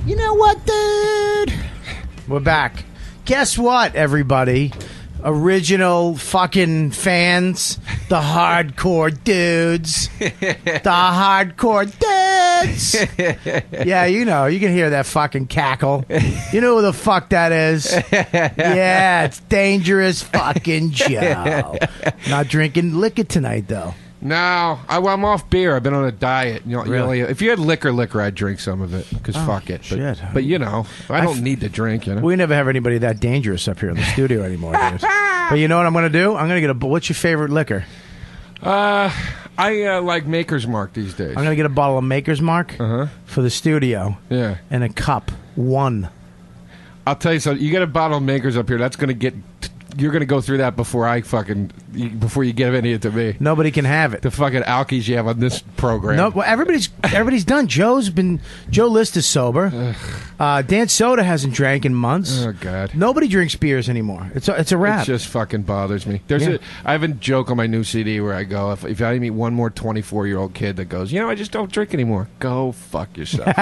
You know what, dude? We're back. Guess what, everybody? Original fucking fans, the hardcore dudes. The hardcore dudes. Yeah, you know, you can hear that fucking cackle. You know who the fuck that is? Yeah, it's Dangerous fucking Joe. Not drinking liquor tonight, though. No, I'm off beer. I've been on a diet. Really? If you had liquor, I'd drink some of it. Because fuck it. But you know, I don't need to drink. You know, we never have anybody that dangerous up here in the studio anymore, dude. But you know what I'm going to do? I'm going to get what's your favorite liquor? I like Maker's Mark these days. I'm going to get a bottle of Maker's Mark for the studio. Yeah. And a cup. One. I'll tell you something. You get a bottle of Maker's up here. That's going to get... You're going to go through that before before you give any of it to me. Nobody can have it. The fucking alkies you have on this program. No, well, everybody's done. Joe List is sober. Dan Soda hasn't drank in months. Oh God. Nobody drinks beers anymore. It's a wrap. It just fucking bothers me. I have a joke on my new CD where I go, if I meet one more 24-year-old kid that goes, I just don't drink anymore. Go fuck yourself.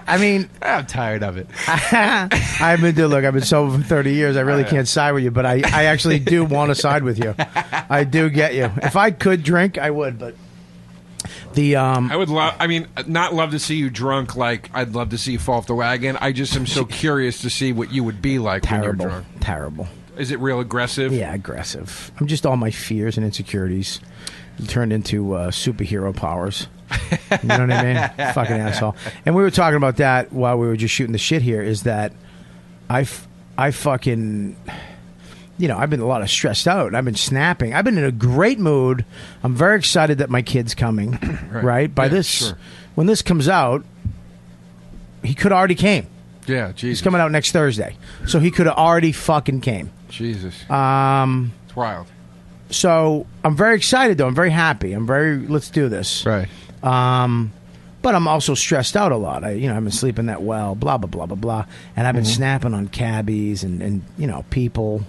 I mean, I'm tired of it. I've been sober for 30 years. I really can't side with you, but I actually do want to side with you. I do get you. If I could drink, I would, but I would love. I mean, not love to see you drunk. Like I'd love to see you fall off the wagon. I just am so curious to see what you would be like when you're drunk. Terrible. Is it real aggressive? Yeah, aggressive. I'm just all my fears and insecurities turned into superhero powers. You know what I mean? Fucking asshole. And we were talking about that while we were just shooting the shit here, is that I fucking, I've been a lot of stressed out. I've been snapping. I've been in a great mood. I'm very excited that my kid's coming, right? When this comes out, he could have already came. Yeah, Jesus. He's coming out next Thursday. So he could have already fucking came. Jesus. It's wild. So I'm very excited, though. I'm very happy. Let's do this. Right. But I'm also stressed out a lot. I've been sleeping that well, blah, blah, blah, blah, blah. And I've been snapping on cabbies and people,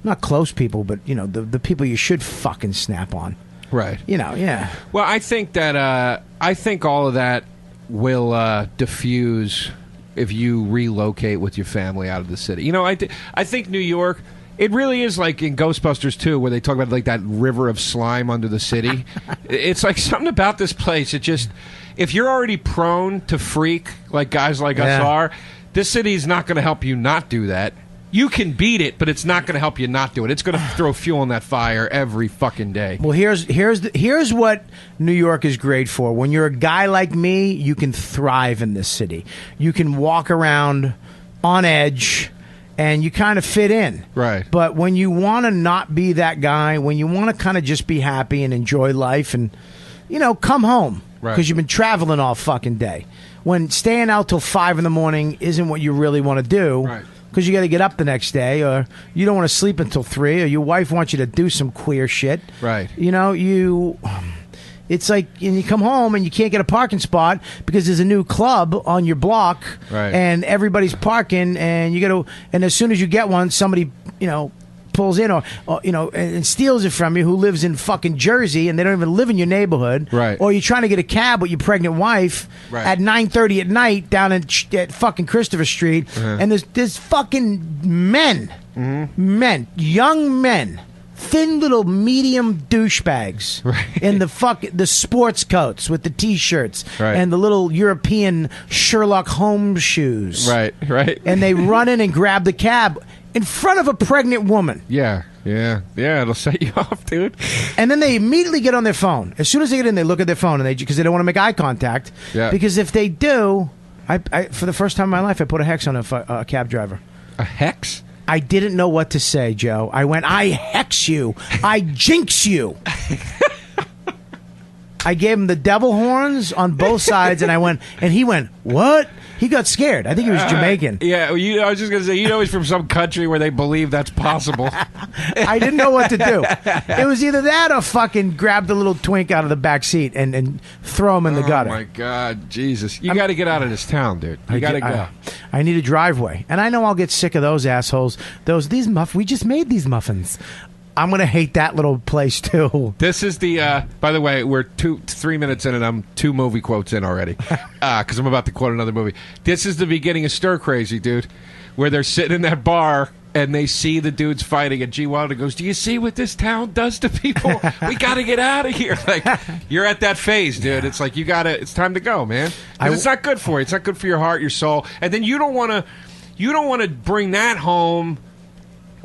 not close people, but, the people you should fucking snap on. Right. Yeah. Well, I think that, I think all of that will diffuse if you relocate with your family out of the city. I think New York... It really is like in Ghostbusters 2, where they talk about like that river of slime under the city. It's like something about this place. It just, if you're already prone to freak, like guys like us are, this city is not going to help you not do that. You can beat it, but it's not going to help you not do it. It's going to throw fuel on that fire every fucking day. Well, here's what New York is great for. When you're a guy like me, you can thrive in this city. You can walk around on edge. And you kind of fit in. Right. But when you want to not be that guy, when you want to kind of just be happy and enjoy life and, come home. Right. Because you've been traveling all fucking day. When staying out till 5 in the morning isn't what you really want to do. Right. Because you got to get up the next day, or you don't want to sleep until 3, or your wife wants you to do some queer shit. Right. It's like you come home and you can't get a parking spot because there's a new club on your block, right. And everybody's parking, and and as soon as you get one, somebody pulls in or and steals it from you, who lives in fucking Jersey, and they don't even live in your neighborhood, right? Or you're trying to get a cab with your pregnant wife at 9:30 at night down at fucking Christopher Street, and there's fucking men, young men. Thin little medium douchebags in the sports coats with the T-shirts and the little European Sherlock Holmes shoes. Right. And they run in and grab the cab in front of a pregnant woman. Yeah, it'll set you off, dude. And then they immediately get on their phone. As soon as they get in, they look at their phone because they don't want to make eye contact. Yeah. Because if they do, I for the first time in my life, I put a hex on a cab driver. A hex? I didn't know what to say, Joe. I went, I hex you. I jinx you. I gave him the devil horns on both sides, and he went, what? He got scared. I think he was Jamaican. Yeah, I was just going to say, he's from some country where they believe that's possible. I didn't know what to do. It was either that or fucking grab the little twink out of the back seat and throw him in the gutter. Oh, my God. Jesus. You got to get out of this town, dude. You got to go. I need a driveway. And I know I'll get sick of those assholes. We just made these muffins. I'm gonna hate that little place too. This is the. By the way, we're 3 minutes in, and I'm 2 movie quotes in already, because I'm about to quote another movie. This is the beginning of Stir Crazy, dude, where they're sitting in that bar and they see the dudes fighting, and G. Wilder goes, "Do you see what this town does to people? We got to get out of here." Like, you're at that phase, dude. It's like it's time to go, man. It's not good for you. It's not good for your heart, your soul, and then you don't want to bring that home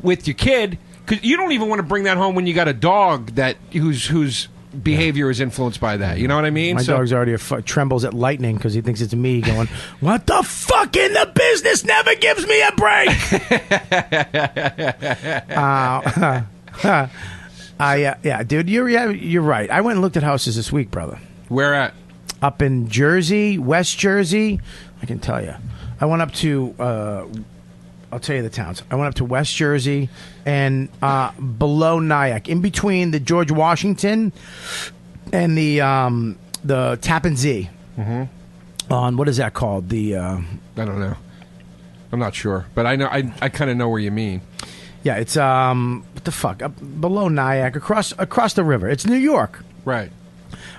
with your kid, because you don't even want to bring that home when you got a dog whose behavior is influenced by that. You know what I mean? My dog's already trembles at lightning because he thinks it's me going, "What the fuck in the business never gives me a break?" Yeah, dude, you're right. I went and looked at houses this week, brother. Where at? Up in Jersey, West Jersey. I can tell you. I went up to... I'll tell you the towns. I went up to West Jersey and below Nyack, in between the George Washington and the Tappan Zee. Mm-hmm. On what is that called? I don't know. I'm not sure, but I know. I kind of know where you mean. Yeah, it's what the fuck? Up below Nyack, across the river. It's New York, right?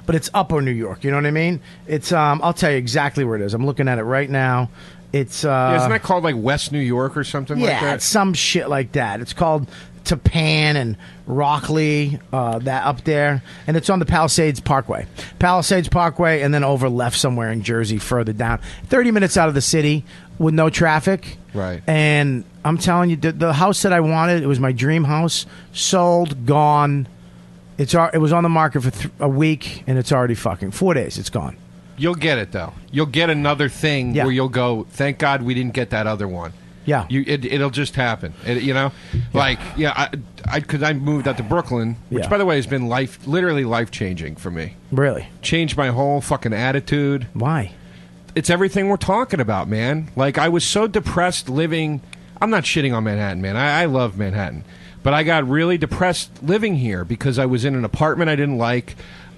But it's upper New York. You know what I mean? It's I'll tell you exactly where it is. I'm looking at it right now. It's isn't that called like West New York or something like that? Yeah, it's some shit like that. It's called Tappan and Rockley, that up there, and it's on the Palisades Parkway, and then over left somewhere in Jersey, further down, 30 minutes out of the city with no traffic. Right. And I'm telling you, the house that I wanted, it was my dream house, sold, gone. It was on the market for a week, and it's already fucking 4 days. It's gone. You'll get it, though. You'll get another thing where you'll go, "Thank God we didn't get that other one." Yeah. It'll just happen. Like, because I moved out to Brooklyn, which, by the way, has been literally life-changing for me. Really? Changed my whole fucking attitude. Why? It's everything we're talking about, man. Like, I was so depressed living... I'm not shitting on Manhattan, man. I love Manhattan. But I got really depressed living here because I was in an apartment I didn't like.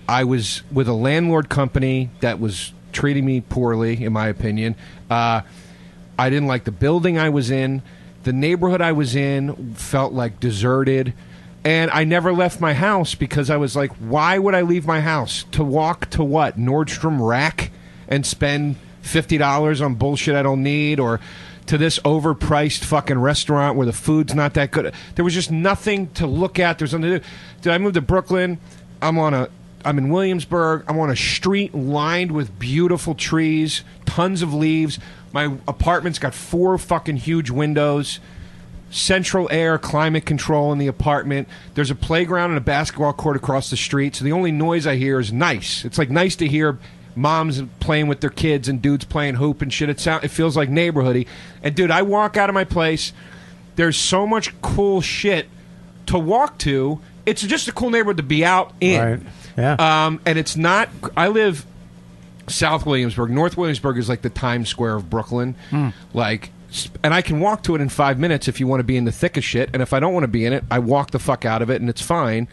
I was with a landlord company that was treating me poorly, in my opinion. I didn't like the building I was in. The neighborhood I was in felt like deserted. And I never left my house because I was like, why would I leave my house? To walk to what? Nordstrom Rack and spend $50 on bullshit I don't need? Or to this overpriced fucking restaurant where the food's not that good? There was just nothing to look at. There's nothing to do. Did I move to Brooklyn? I'm in Williamsburg. I'm on a street lined with beautiful trees, tons of leaves. My apartment's got 4 fucking huge windows, central air, climate control in the apartment. There's a playground and a basketball court across the street, so the only noise I hear is nice. It's like nice to hear moms playing with their kids and dudes playing hoop and shit. It feels like neighborhoody. And, dude, I walk out of my place. There's so much cool shit to walk to. It's just a cool neighborhood to be out in. Right. Yeah. And it's not... I live South Williamsburg. North Williamsburg is like the Times Square of Brooklyn. Like, and I can walk to it in 5 minutes if you want to be in the thick of shit. And if I don't want to be in it, I walk the fuck out of it, and it's fine.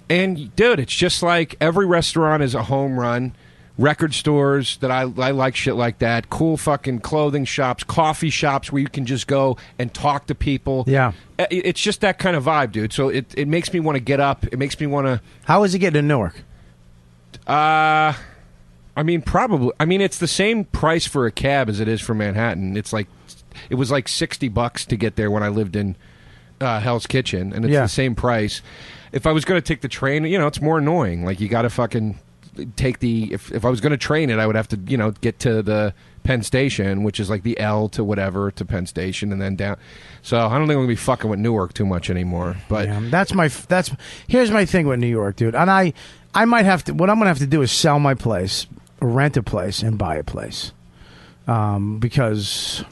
And, dude, it's just like every restaurant is a home run. Record stores that I like shit like that. Cool fucking clothing shops, coffee shops where you can just go and talk to people. Yeah. It's just that kind of vibe, dude. So it makes me want to get up. It makes me want to... How is it getting to Newark? I mean, probably. I mean, it's the same price for a cab as it is for Manhattan. It was like $60 to get there when I lived in Hell's Kitchen, and it's the same price. If I was going to take the train, it's more annoying. Like, you got to fucking take the... If I was going to train it, I would have to, get to the Penn Station, which is like the L to whatever to Penn Station, and then down. So I don't think I'm going to be fucking with Newark too much anymore. But here's my thing with New York, dude. And I might have to... What I'm going to have to do is sell my place, rent a place, and buy a place. Because...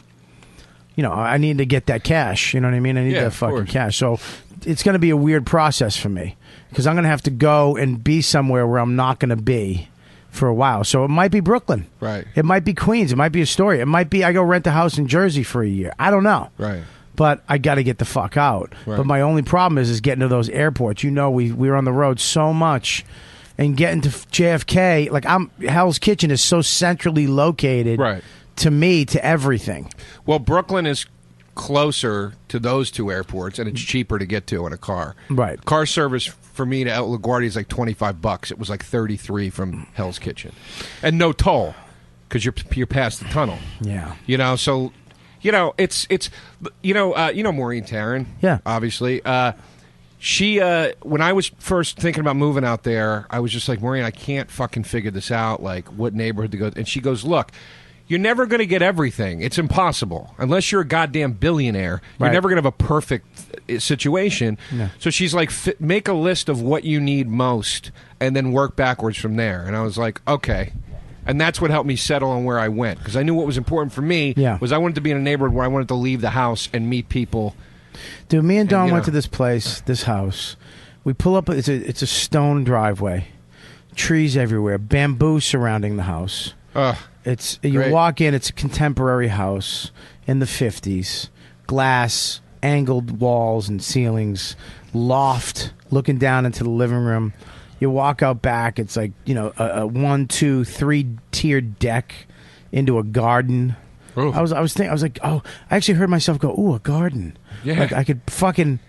I need to get that cash. You know what I mean? I need that fucking cash. So it's going to be a weird process for me because I'm going to have to go and be somewhere where I'm not going to be for a while. So it might be Brooklyn. Right. It might be Queens. It might be Astoria. It might be I go rent a house in Jersey for a year. I don't know. Right. But I got to get the fuck out. Right. But my only problem is getting to those airports. We were on the road so much. And getting to JFK, like Hell's Kitchen is so centrally located. Right. To me, to everything. Well, Brooklyn is closer to those two airports, and it's cheaper to get to in a car. Right. Car service for me to out LaGuardia is like $25. It was like 33 from Hell's Kitchen, and no toll because you're past the tunnel. Yeah. So, it's Maureen Taryn. Yeah. Obviously. She, when I was first thinking about moving out there, I was just like, Maureen, I can't fucking figure this out, like what neighborhood to go. And she goes, look, you're never going to get everything. It's impossible. Unless you're a goddamn billionaire, you're never going to have a perfect situation. No. So she's like, make a list of what you need most and then work backwards from there. And I was like, okay. And that's what helped me settle on where I went. Because I knew what was important for me was I wanted to be in a neighborhood where I wanted to leave the house and meet people. Dude, me and Don went to this place, this house. We pull up. It's a stone driveway, trees everywhere, bamboo surrounding the house. You walk in. It's a contemporary house in the 50s, glass, angled walls and ceilings, loft looking down into the living room. You walk out back. It's like a 1, 2, 3 tiered deck into a garden. Ooh. I was like, oh, I actually heard myself go, ooh, a garden. Yeah. Like I could fucking,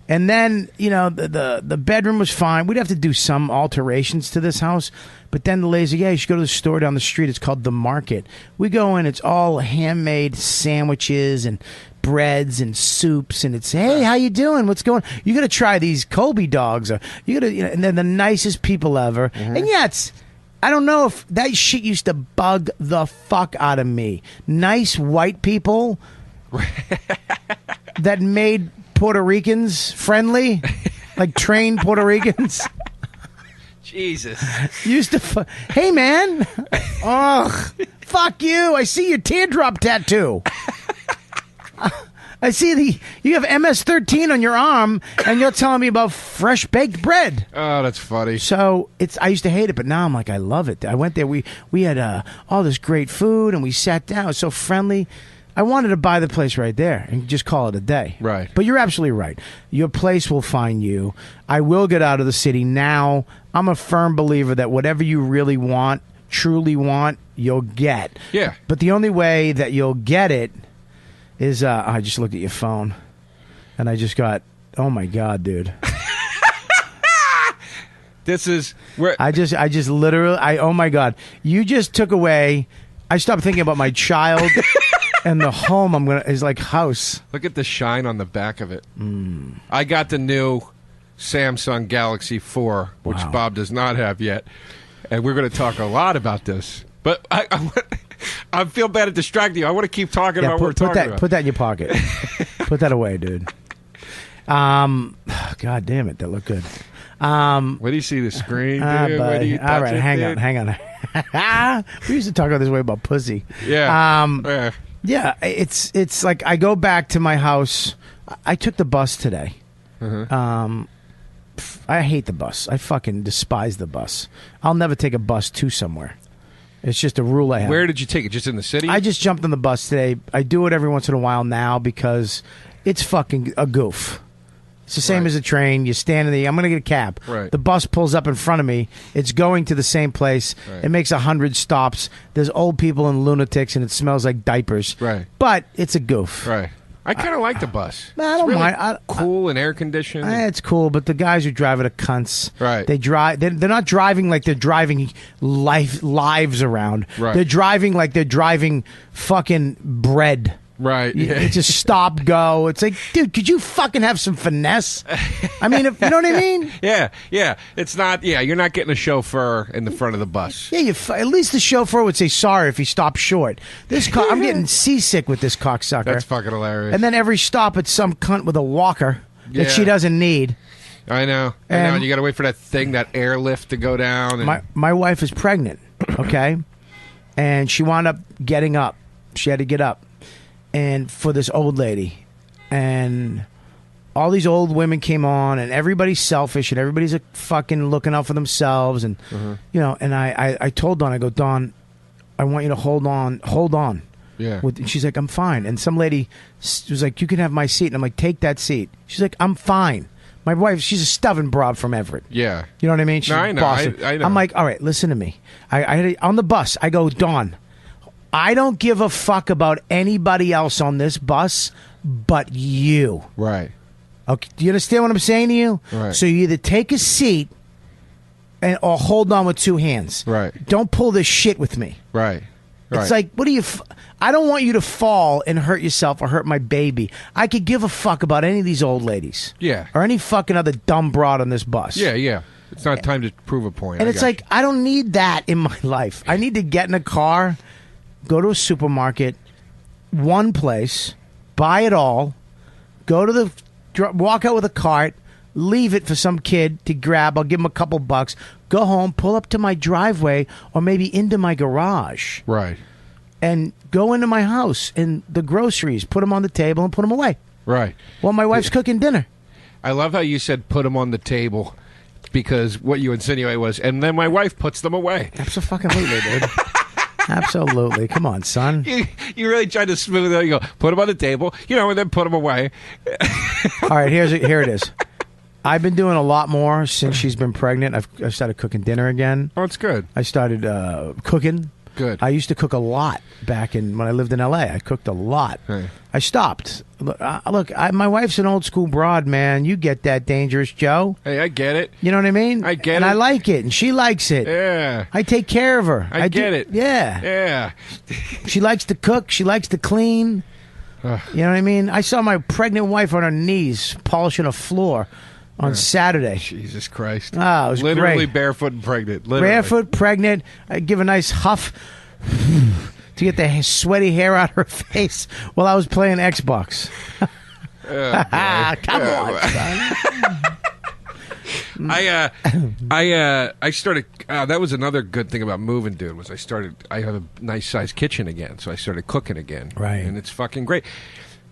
and then the bedroom was fine. We'd have to do some alterations to this house, but then the lazy, you should go to the store down the street. It's called The Market. We go in. It's all handmade sandwiches and breads and soups, and it's, hey, how you doing? What's going? You got to try these Kobe dogs. You got to, and they're the nicest people ever. Mm-hmm. And yeah, I don't know if that shit used to bug the fuck out of me. Nice white people that made Puerto Ricans friendly, like trained Puerto Ricans. Jesus. Used to, hey man, ugh, fuck you. I see your teardrop tattoo. I see you have MS-13 on your arm, and you're telling me about fresh baked bread. Oh, that's funny. So I used to hate it, but now I'm like, I love it. I went there. We had all this great food, and we sat down. It was so friendly. I wanted to buy the place right there and just call it a day. Right. But you're absolutely right. Your place will find you. I will get out of the city now. I'm a firm believer that whatever you really want, truly want, you'll get. Yeah. But the only way that you'll get it is I just looked at your phone, and I just got, oh my God, dude. This is where I just literally, oh my God, you just took away. I stopped thinking about my child. And the home is like house. Look at the shine on the back of it. I got the new Samsung Galaxy 4, which Bob does not have yet. And we're going to talk a lot about this. But I feel bad at distracting you. I want to keep talking about what we're talking about. Put that in your pocket. Put that away, dude. God damn it. That looked good. Where do you see the screen, dude? Where do you touch all right, it, hang on. We used to talk about this way about pussy. Yeah. Yeah, it's like I go back to my house. I took the bus today. I hate the bus. I fucking despise the bus. I'll never take a bus to somewhere. It's just a rule I have. Where did you take it? Just in the city? I just jumped on the bus today. I do it every once in a while now because it's fucking a goof. It's the same as a train. You stand in I'm going to get a cab. Right. The bus pulls up in front of me. It's going to the same place. Right. It makes 100 stops. There's old people and lunatics, and it smells like diapers. Right. But it's a goof. Right. I kind of like the bus. I don't mind. Cool and air conditioned. It's cool, but the guys who drive it are cunts. Right. They drive. They're not driving like they're driving lives around. Right. They're driving like they're driving fucking bread. Right. Yeah. It's a stop go. It's like, dude, could you fucking have some finesse? I mean, you know what I mean? Yeah. It's not. Yeah, you're not getting a chauffeur in the front of the bus. Yeah, at least the chauffeur would say sorry if he stopped short. I'm getting seasick with this cocksucker. That's fucking hilarious. And then every stop, it's some cunt with a walker that she doesn't need. I know. And you got to wait for that thing, that airlift to go down. And my wife is pregnant, okay? And she wound up getting up. She had to get up. And for this old lady, and all these old women came on, and everybody's selfish, and everybody's fucking looking out for themselves, and and I told Dawn, I go, Dawn, I want you to hold on. Yeah. And she's like, I'm fine. And some lady was like, you can have my seat, and I'm like, take that seat. She's like, I'm fine. My wife, she's a stubborn broad from Everett. Yeah. You know what I mean? She's I know. I know. I'm like, all right, listen to me. I on the bus, I go, Dawn, I don't give a fuck about anybody else on this bus but you. Right. Okay, do you understand what I'm saying to you? Right. So you either take a seat or hold on with two hands. Right. Don't pull this shit with me. Right. It's like, what do you... I don't want you to fall and hurt yourself or hurt my baby. I could give a fuck about any of these old ladies. Yeah. Or any fucking other dumb broad on this bus. Yeah. It's not time to prove a point. And it's like, I don't need that in my life. I need to get in a car, go to a supermarket, one place, buy it all, go to the... walk out with a cart, leave it for some kid to grab. I'll give him a couple bucks. Go home, pull up to my driveway or maybe into my garage. Right. And go into my house and the groceries, put them on the table and put them away. Right. While my wife's cooking dinner. I love how you said put them on the table because what you insinuate was, and then my wife puts them away. Absolutely, dude. Absolutely. Come on, son. You really tried to smooth it out. You go, put them on the table, and then put them away. All right, here it is. I've been doing a lot more since she's been pregnant. I've started cooking dinner again. Oh, it's good. I started cooking. Good. I used to cook a lot back when I lived in L.A. I cooked a lot. Hey. I stopped. Look, my wife's an old school broad, man. You get that, Dangerous Joe. Hey, I get it. You know what I mean? I get and it. I like it, and she likes it. Yeah. I take care of her. I get it. Yeah. Yeah. She likes to cook. She likes to clean. You know what I mean? I saw my pregnant wife on her knees polishing a floor on Saturday. Jesus Christ. It was literally great. barefoot and pregnant. Literally. Barefoot, pregnant. I give a nice huff to get the sweaty hair out of her face while I was playing Xbox. Come on, son. I started. That was another good thing about moving, dude. Was I have a nice sized kitchen again, so I started cooking again. Right, and it's fucking great,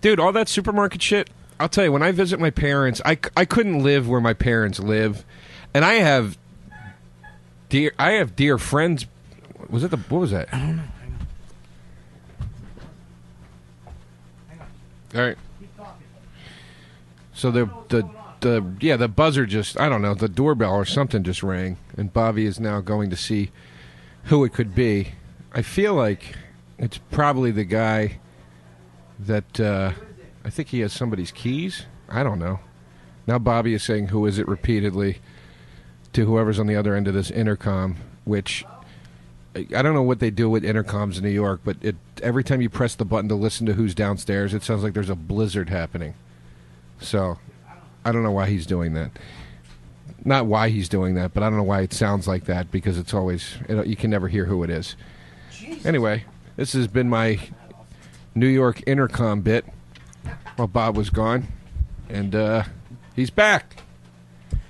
dude. All that supermarket shit. I'll tell you, when I visit my parents, I couldn't live where my parents live, and I have dear friends. Was it what was that? I don't know. All right. So the buzzer just, I don't know, the doorbell or something just rang, and Bobby is now going to see who it could be. I feel like it's probably the guy that I think he has somebody's keys. I don't know. Now Bobby is saying who is it repeatedly to whoever's on the other end of this intercom, which I don't know what they do with intercoms in New York, but every time you press the button to listen to who's downstairs, it sounds like there's a blizzard happening. So I don't know why he's doing that. Not why he's doing that, but I don't know why it sounds like that, because it's always, you can never hear who it is. Anyway, this has been my New York intercom bit while Bob was gone, and he's back.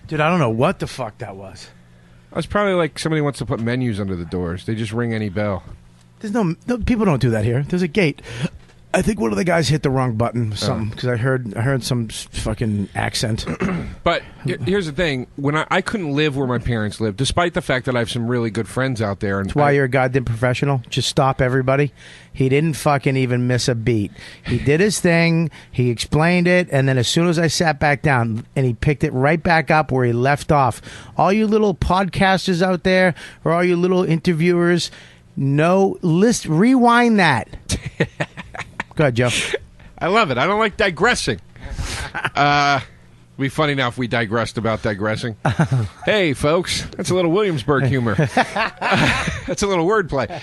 Dude, I don't know what the fuck that was. It's probably like somebody wants to put menus under the doors. They just ring any bell. There's no people don't do that here. There's a gate. I think one of the guys hit the wrong button or something, because I heard some fucking accent. But here's the thing. When I couldn't live where my parents lived, despite the fact that I have some really good friends out there. And that's why you're a goddamn professional. Just stop everybody. He didn't fucking even miss a beat. He did his thing. He explained it. And then as soon as I sat back down, and he picked it right back up where he left off. All you little podcasters out there, or all you little interviewers, rewind that. Go ahead, Joe. I love it. I don't like digressing. It'd be funny now if we digressed about digressing. Hey, folks, that's a little Williamsburg humor. That's a little wordplay.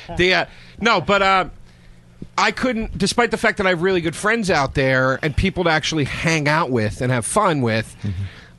I couldn't, despite the fact that I have really good friends out there and people to actually hang out with and have fun with,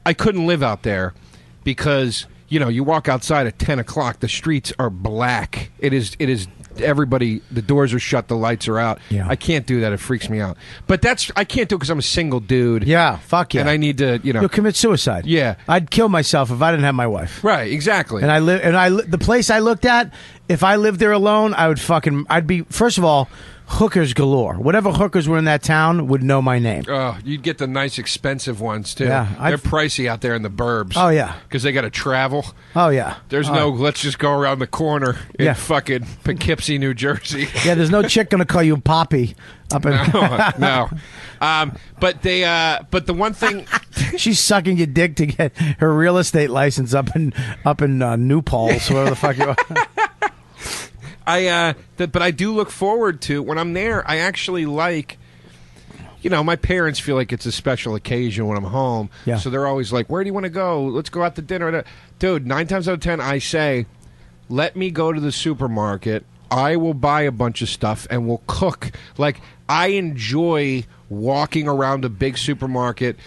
I couldn't live out there because, you walk outside at 10 o'clock, the streets are black. It is everybody, the doors are shut, the lights are out. Yeah. I can't do that. It freaks me out. But I can't do it because I'm a single dude. Yeah, fuck yeah. And I need to, You'll commit suicide. Yeah. I'd kill myself if I didn't have my wife. Right, exactly. And the place I looked at, if I lived there alone, I'd be, first of all, hookers galore. Whatever hookers were in that town would know my name. Oh, you'd get the nice expensive ones too. Yeah, they're pricey out there in the burbs. Oh yeah, because they got to travel. Oh yeah, there's let's just go around the corner in fucking Poughkeepsie, New Jersey. Yeah, there's no chick gonna call you Poppy up in no. But the one thing she's sucking your dick to get her real estate license up in New Paltz, wherever the fuck you are. But I do look forward to when I'm there. I actually like you know, my parents feel like it's a special occasion when I'm home. Yeah. So they're always like, where do you want to go? Let's go out to dinner. Dude, 9 times out of 10, I say, let me go to the supermarket. I will buy a bunch of stuff and we'll cook. Like, I enjoy walking around a big supermarket,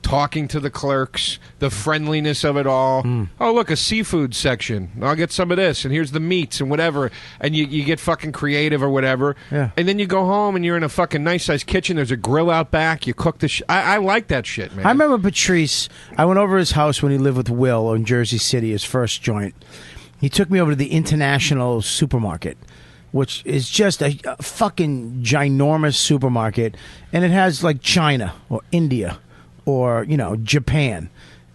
talking to the clerks, the friendliness of it all. Oh, look, a seafood section. I'll get some of this, and here's the meats and whatever. And you get fucking creative or whatever. Yeah. And then you go home and you're in a fucking nice-sized kitchen. There's a grill out back. You cook the I like that shit, man. I remember Patrice. I went over his house when he lived with Will in Jersey City, his first joint. He took me over to the International Supermarket, which is just a fucking ginormous supermarket. And it has, like, China or India or, you know, Japan.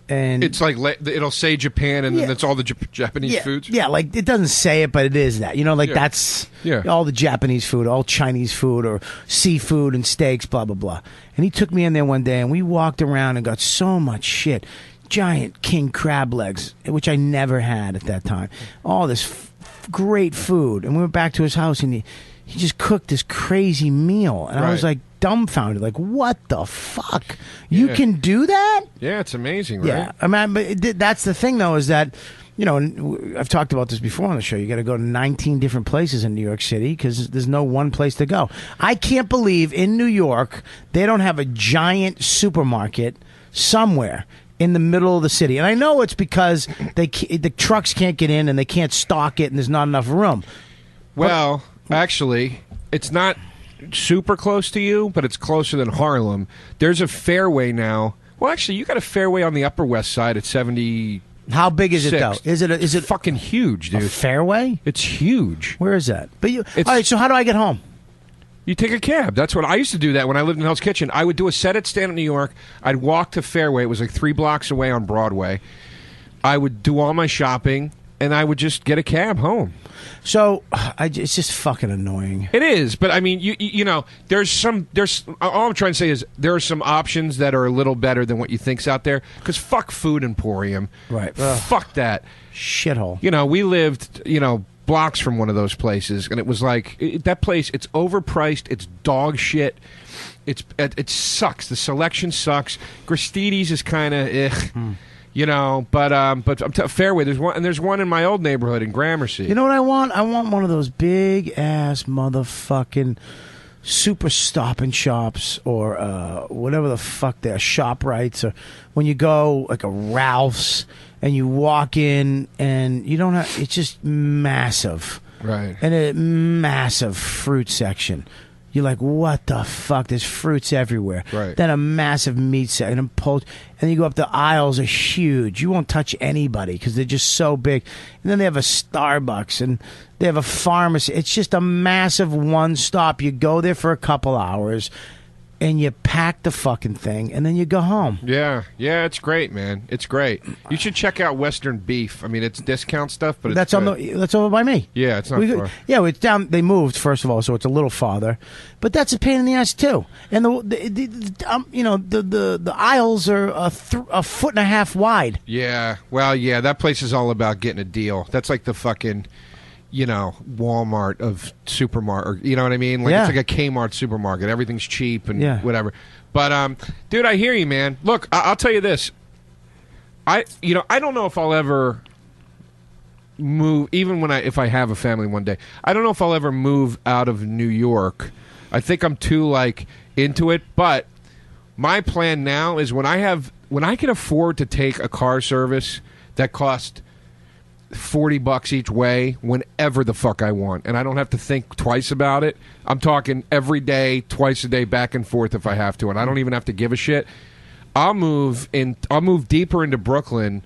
And it's like it'll say Japan, and then it's all the Japanese foods. Yeah, like it doesn't say it, but it is that. You know, like that's all the Japanese food, all Chinese food, or seafood and steaks, blah blah blah. And he took me in there one day, and we walked around and got so much shit. Giant king crab legs, which I never had at that time. All this great food, and we went back to his house, and he just cooked this crazy meal, and I was like dumbfounded, like, what the fuck? You can do that? Yeah, it's amazing, right? Yeah, I mean, but that's the thing, though, is that, you know, and I've talked about this before on the show. You got to go to 19 different places in New York City because there's no one place to go. I can't believe in New York they don't have a giant supermarket somewhere in the middle of the city. And I know it's because the trucks can't get in and they can't stock it and there's not enough room. Well, actually, it's not super close to you, but it's closer than Harlem. There's a Fairway now. Well, actually, you got a Fairway on the Upper West Side at 70. How big is it though? Is it fucking huge, dude? A Fairway? It's huge. Where is that? But all right. So how do I get home? You take a cab. That's what I used to do. That when I lived in Hell's Kitchen, I would do a set at stand-up New York. I'd walk to Fairway. It was like 3 blocks away on Broadway. I would do all my shopping, and I would just get a cab home. So it's just fucking annoying. It is, but I mean, you know, there's all I'm trying to say is there are some options that are a little better than what you think's out there. Because fuck Food Emporium, right? Fuck that shithole. You know, we lived, you know, blocks from one of those places, and it was like that place. It's overpriced. It's dog shit. It sucks. The selection sucks. Gristides is kind of you know, but Fairway. There's one in my old neighborhood in Gramercy. You know what I want? I want one of those big ass motherfucking super Stop and Shops or whatever the fuck they're, ShopRites, or when you go like a Ralph's and you walk in and you don't have, it's just massive, right? And a massive fruit section. You're like, what the fuck? There's fruits everywhere. Right. Then a massive meat section, and then you go up, the aisles are huge. You won't touch anybody because they're just so big. And then they have a Starbucks, and they have a pharmacy. It's just a massive one stop. You go there for a couple hours, and you pack the fucking thing, and then you go home. Yeah, it's great, man. It's great. You should check out Western Beef. I mean, it's discount stuff, but that's over by me. Yeah, it's not far. Yeah, it's down. They moved, first of all, so it's a little farther, but that's a pain in the ass too. And the aisles are a 1.5 feet wide. Yeah, well, yeah, that place is all about getting a deal. That's like the fucking, you know, Walmart of supermarket. You know what I mean? Like, it's like a Kmart supermarket. Everything's cheap and whatever. But, dude, I hear you, man. Look, I'll tell you this. I don't know if I'll ever move, even if I have a family one day. I don't know if I'll ever move out of New York. I think I'm too, like, into it. But my plan now is when I can afford to take a car service that costs $40 each way whenever the fuck I want, and I don't have to think twice about it. I'm talking every day, twice a day, back and forth if I have to, and I don't even have to give a shit. I'll move deeper into Brooklyn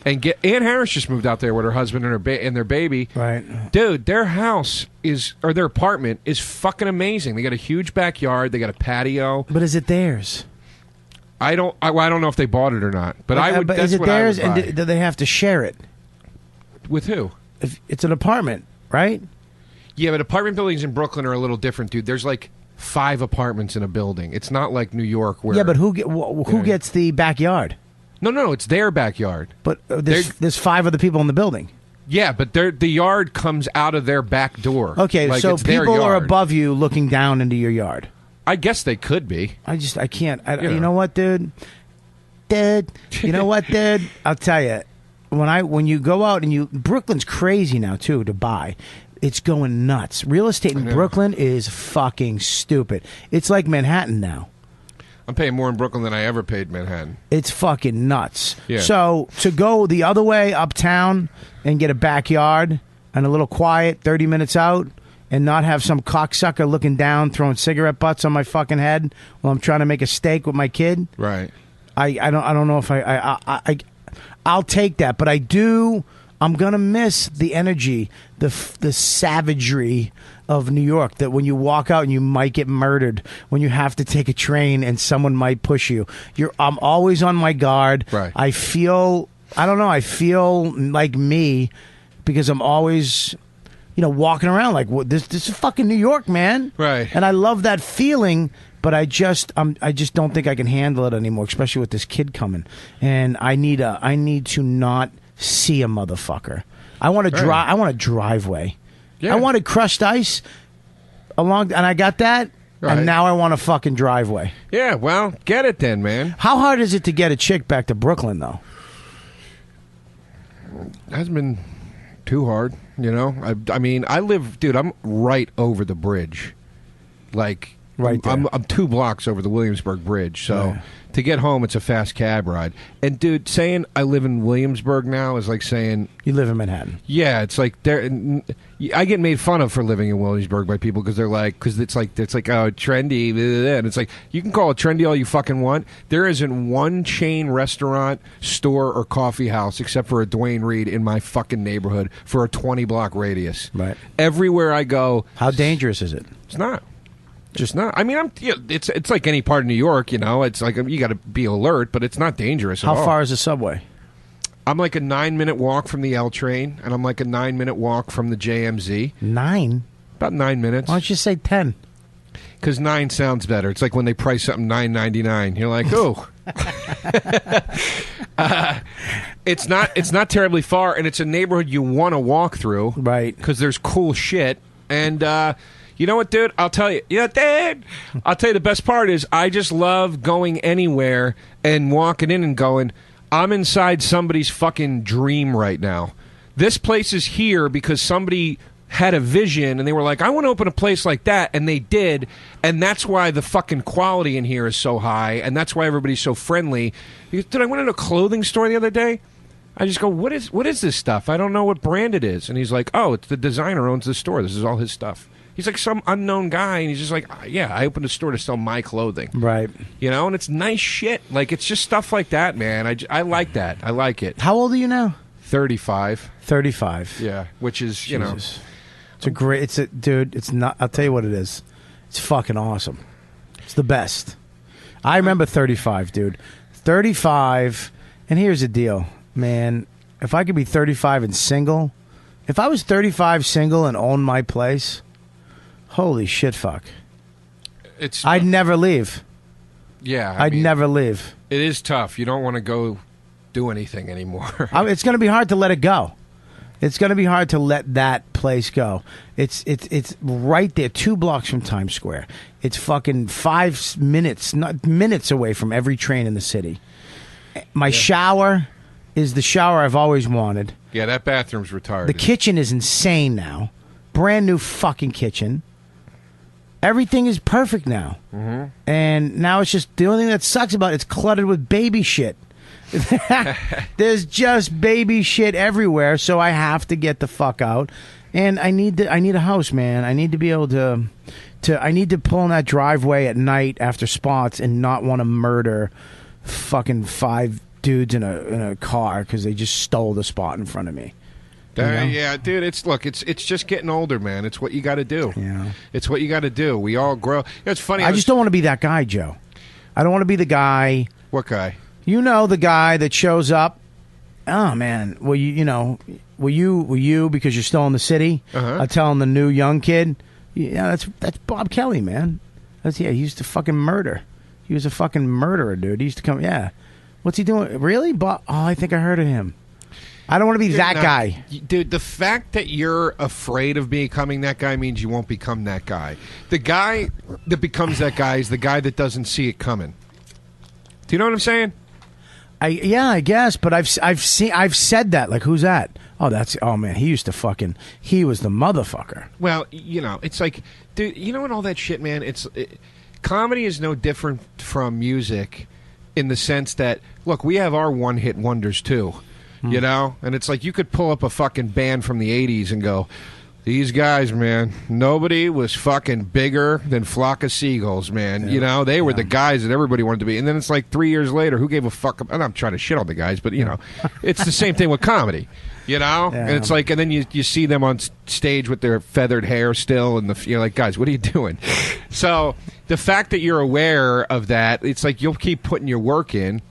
and get. Ann Harris just moved out there with her husband and their baby. Right, dude. Their house their apartment is fucking amazing. They got a huge backyard. They got a patio. But is it theirs? I don't know if they bought it or not. But I would. But that's is it what I would theirs? buy. And do they have to share it? With who? If it's an apartment, right? Yeah, but apartment buildings in Brooklyn are a little different, dude. There's like 5 apartments in a building. It's not like New York where... Yeah, but who gets the backyard? No, it's their backyard. But there's 5 other people in the building. Yeah, but the yard comes out of their back door. Okay, like so it's their people are yard. above you looking down into your yard. I guess they could be. I can't. You know what, dude? You know what, dude? I'll tell you. When you go out and Brooklyn's crazy now too to buy. It's going nuts. Real estate in Brooklyn is fucking stupid. It's like Manhattan now. I'm paying more in Brooklyn than I ever paid Manhattan. It's fucking nuts. Yeah. So to go the other way uptown and get a backyard and a little quiet, 30 minutes out, and not have some cocksucker looking down, throwing cigarette butts on my fucking head while I'm trying to make a steak with my kid. Right. I don't know if I'll take that, but I'm gonna miss the energy, the savagery of New York. That when you walk out and you might get murdered, when you have to take a train and someone might push you. I'm always on my guard. Right. I feel like me because I'm always, walking around like this is fucking New York, man. Right. And I love that feeling. But I just don't think I can handle it anymore, especially with this kid coming. And I need to not see a motherfucker. I want to drive. I want a driveway. Yeah. I wanted crushed ice and I got that. Right. And now I want a fucking driveway. Yeah, well, get it then, man. How hard is it to get a chick back to Brooklyn, though? It hasn't been too hard, I mean, I live, dude. I'm right over the bridge, like. Right there. I'm 2 blocks over the Williamsburg Bridge, so to get home, it's a fast cab ride. And dude, saying I live in Williamsburg now is like saying you live in Manhattan. Yeah, it's like I get made fun of for living in Williamsburg by people because it's like oh trendy, blah, blah, blah. And it's like you can call it trendy all you fucking want. There isn't one chain restaurant, store, or coffee house except for a Dwayne Reed in my fucking neighborhood for a 20-block radius. Right. Everywhere I go, how dangerous is it? It's not. Just not. I mean, it's like any part of New York, It's like you got to be alert, but it's not dangerous. How at all. far is the subway? I'm like a 9-minute walk from the L train, and I'm like a 9-minute walk from the JMZ. 9? About 9 minutes. Why don't you say 10? Because 9 sounds better. It's like when they price something $9.99. You're like, oh. It's not terribly far, and it's a neighborhood you want to walk through, right? Because there's cool shit, and. You know what, dude? I'll tell you. Yeah, dude. I'll tell you the best part is I just love going anywhere and walking in and going, I'm inside somebody's fucking dream right now. This place is here because somebody had a vision and they were like, I want to open a place like that, and they did, and that's why the fucking quality in here is so high, and that's why everybody's so friendly. Dude, I went into a clothing store the other day. I just go, what is this stuff? I don't know what brand it is. And he's like, oh, it's the designer owns the store. This is all his stuff. He's like some unknown guy, and he's just like, yeah, I opened a store to sell my clothing. Right. And it's nice shit. Like, it's just stuff like that, man. I like that. I like it. How old are you now? 35. 35. Yeah, which is, Jesus. Dude, it's not, I'll tell you what it is. It's fucking awesome. It's the best. I remember 35, dude. 35, and here's the deal, man. If I could be 35 and single, if I was 35 single and owned my place... Holy shit, fuck. I'd never leave. Yeah. I'd never leave. It is tough. You don't want to go do anything anymore. It's going to be hard to let it go. It's going to be hard to let that place go. It's right there, 2 blocks from Times Square. It's fucking 5 minutes, not minutes away from every train in the city. My shower is the shower I've always wanted. Yeah, that bathroom's retired. The kitchen is insane now. Brand new fucking kitchen. Everything is perfect now. Mm-hmm. And now it's just, the only thing that sucks about it's cluttered with baby shit. There's just baby shit everywhere, so I have to get the fuck out. And I need a house, man. I need to be able to I need to pull in that driveway at night after spots and not want to murder fucking 5 dudes in a car because they just stole the spot in front of me. Yeah, dude. It's just getting older, man. It's what you got to do. Yeah, it's what you got to do. We all grow. It's funny. I just don't want to be that guy, Joe. I don't want to be the guy. What guy? The guy that shows up. Oh man, were you because you're still in the city? Telling the new young kid, yeah, that's Bob Kelly, man. He used to fucking murder. He was a fucking murderer, dude. He used to come. Yeah, what's he doing? Really, Bob? Oh, I think I heard of him. I don't want to be that guy. Dude, the fact that you're afraid of becoming that guy means you won't become that guy. The guy that becomes that guy is the guy that doesn't see it coming. Do you know what I'm saying? I guess, but I've said that. Like, who's that? Oh man, he was the motherfucker. Well, it's like, dude, and all that shit, man. Comedy is no different from music in the sense that, look, we have our one-hit wonders too, and it's like you could pull up a fucking band from the 80s and go, these guys, man, nobody was fucking bigger than Flock of Seagulls, man. Yeah. They were the guys that everybody wanted to be. And then it's like 3 years later, who gave a fuck? And I'm trying to shit on the guys, but, it's the same thing with comedy, Yeah. And it's like, and then you see them on stage with their feathered hair still, and you're like, guys, what are you doing? So the fact that you're aware of that, it's like you'll keep putting your work in,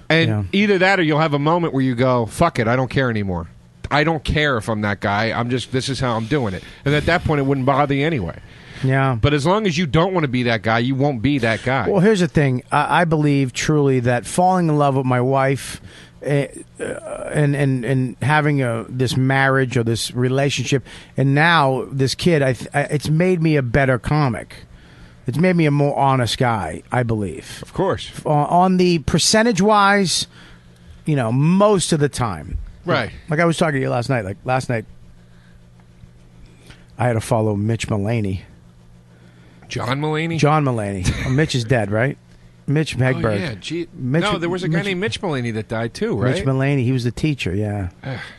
and either that or you'll have a moment where you go, fuck it, I don't care anymore. I don't care if I'm that guy. This is how I'm doing it. And at that point, it wouldn't bother you anyway. Yeah. But as long as you don't want to be that guy, you won't be that guy. Well, here's the thing. I believe truly that falling in love with my wife and having this marriage or this relationship, and now this kid, it's made me a better comic. It's made me a more honest guy, I believe. Of course. On the percentage-wise, most of the time. Right. Like I was talking to you last night. Like last night, I had to follow Mitch Mulaney. John Mulaney? John Mulaney. Mitch is dead, right? Mitch Hegberg. Oh, yeah. There was a guy named Mitch Mulaney that died too, right? Mitch Mulaney. He was the teacher, yeah.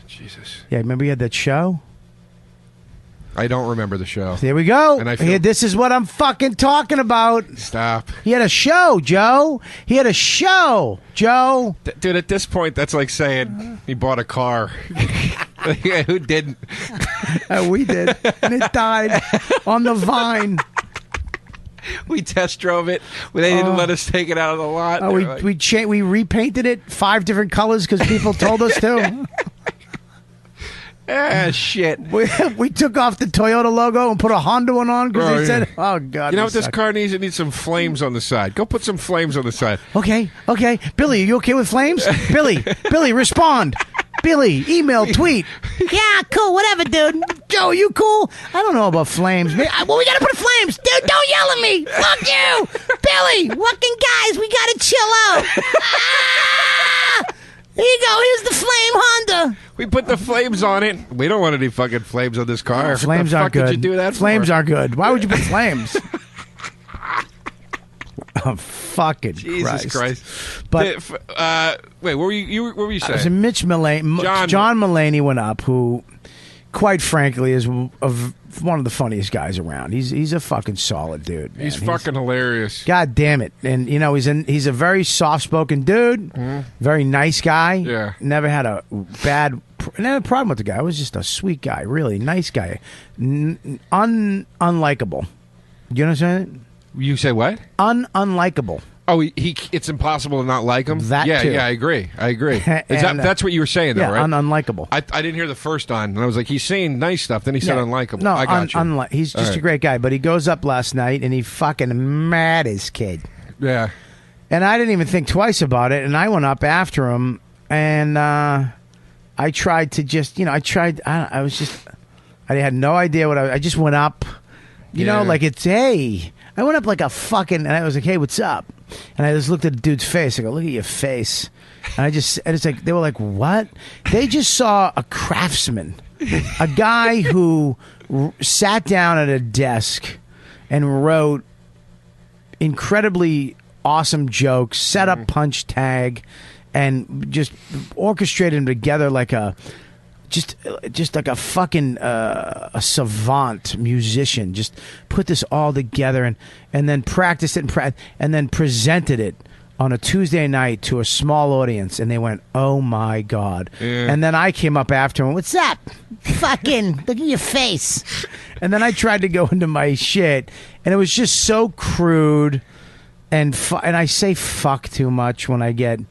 Jesus. Yeah, remember he had that show? I don't remember the show. There we go. And this is what I'm fucking talking about. Stop. He had a show, Joe. He had a show, Joe. Dude, at this point, that's like saying he bought a car. Yeah, who didn't? We did. And it died on the vine. We test drove it. They didn't let us take it out of the lot. We repainted it 5 different colors because people told us to. Shit. We took off the Toyota logo and put a Honda one on because they said, oh, God. You know what this car needs? It needs some flames on the side. Go put some flames on the side. Okay. Billy, are you okay with flames? Billy, respond. Billy, email, tweet. Yeah, cool, whatever, dude. Joe, you cool? I don't know about flames. Well, we gotta put flames. Dude, don't yell at me. Fuck you. Billy, fucking guys, we gotta chill out. Here you go. Here's the flame Honda. We put the flames on it. We don't want any fucking flames on this car. Flames aren't good. Did you do that Flames are good. Why would you put flames? Oh, fucking Jesus Christ. But wait, what were you saying? So Mitch Mulaney, John Mulaney went up, who, quite frankly, is one of the funniest guys around. He's a fucking solid dude, man. He's fucking hilarious. God damn it. And he's a very soft-spoken dude, very nice guy. Yeah. Never had a problem with the guy. He was just a sweet guy, really nice guy. Unlikable. You know what I'm saying? You say what? Unlikable. Oh, it's impossible to not like him? That too. Yeah, I agree. That's what you were saying, though, yeah, right? Unlikable. I didn't hear the first on, and I was like, he's saying nice stuff, then he said unlikable. No, I got you. He's just a great guy, but he goes up last night, and he fucking mad his kid. Yeah. And I didn't even think twice about it, and I went up after him, and I tried to just, I had no idea what I just went up, like it's, hey... I went up like a fucking, and I was like, "Hey, what's up?" And I just looked at the dude's face. I go, "Look at your face." And it's like they were like, "What?" They just saw a craftsman, a guy who sat down at a desk and wrote incredibly awesome jokes, set up punch tag, and just orchestrated them together like a. Just like a fucking a savant musician, just put this all together and then practiced it and then presented it on a Tuesday night to a small audience, and they went, "Oh my God!" Yeah. And then I came up after him, "What's up? Fucking look at your face!" And then I tried to go into my shit, and it was just so crude, and I say fuck too much when I get.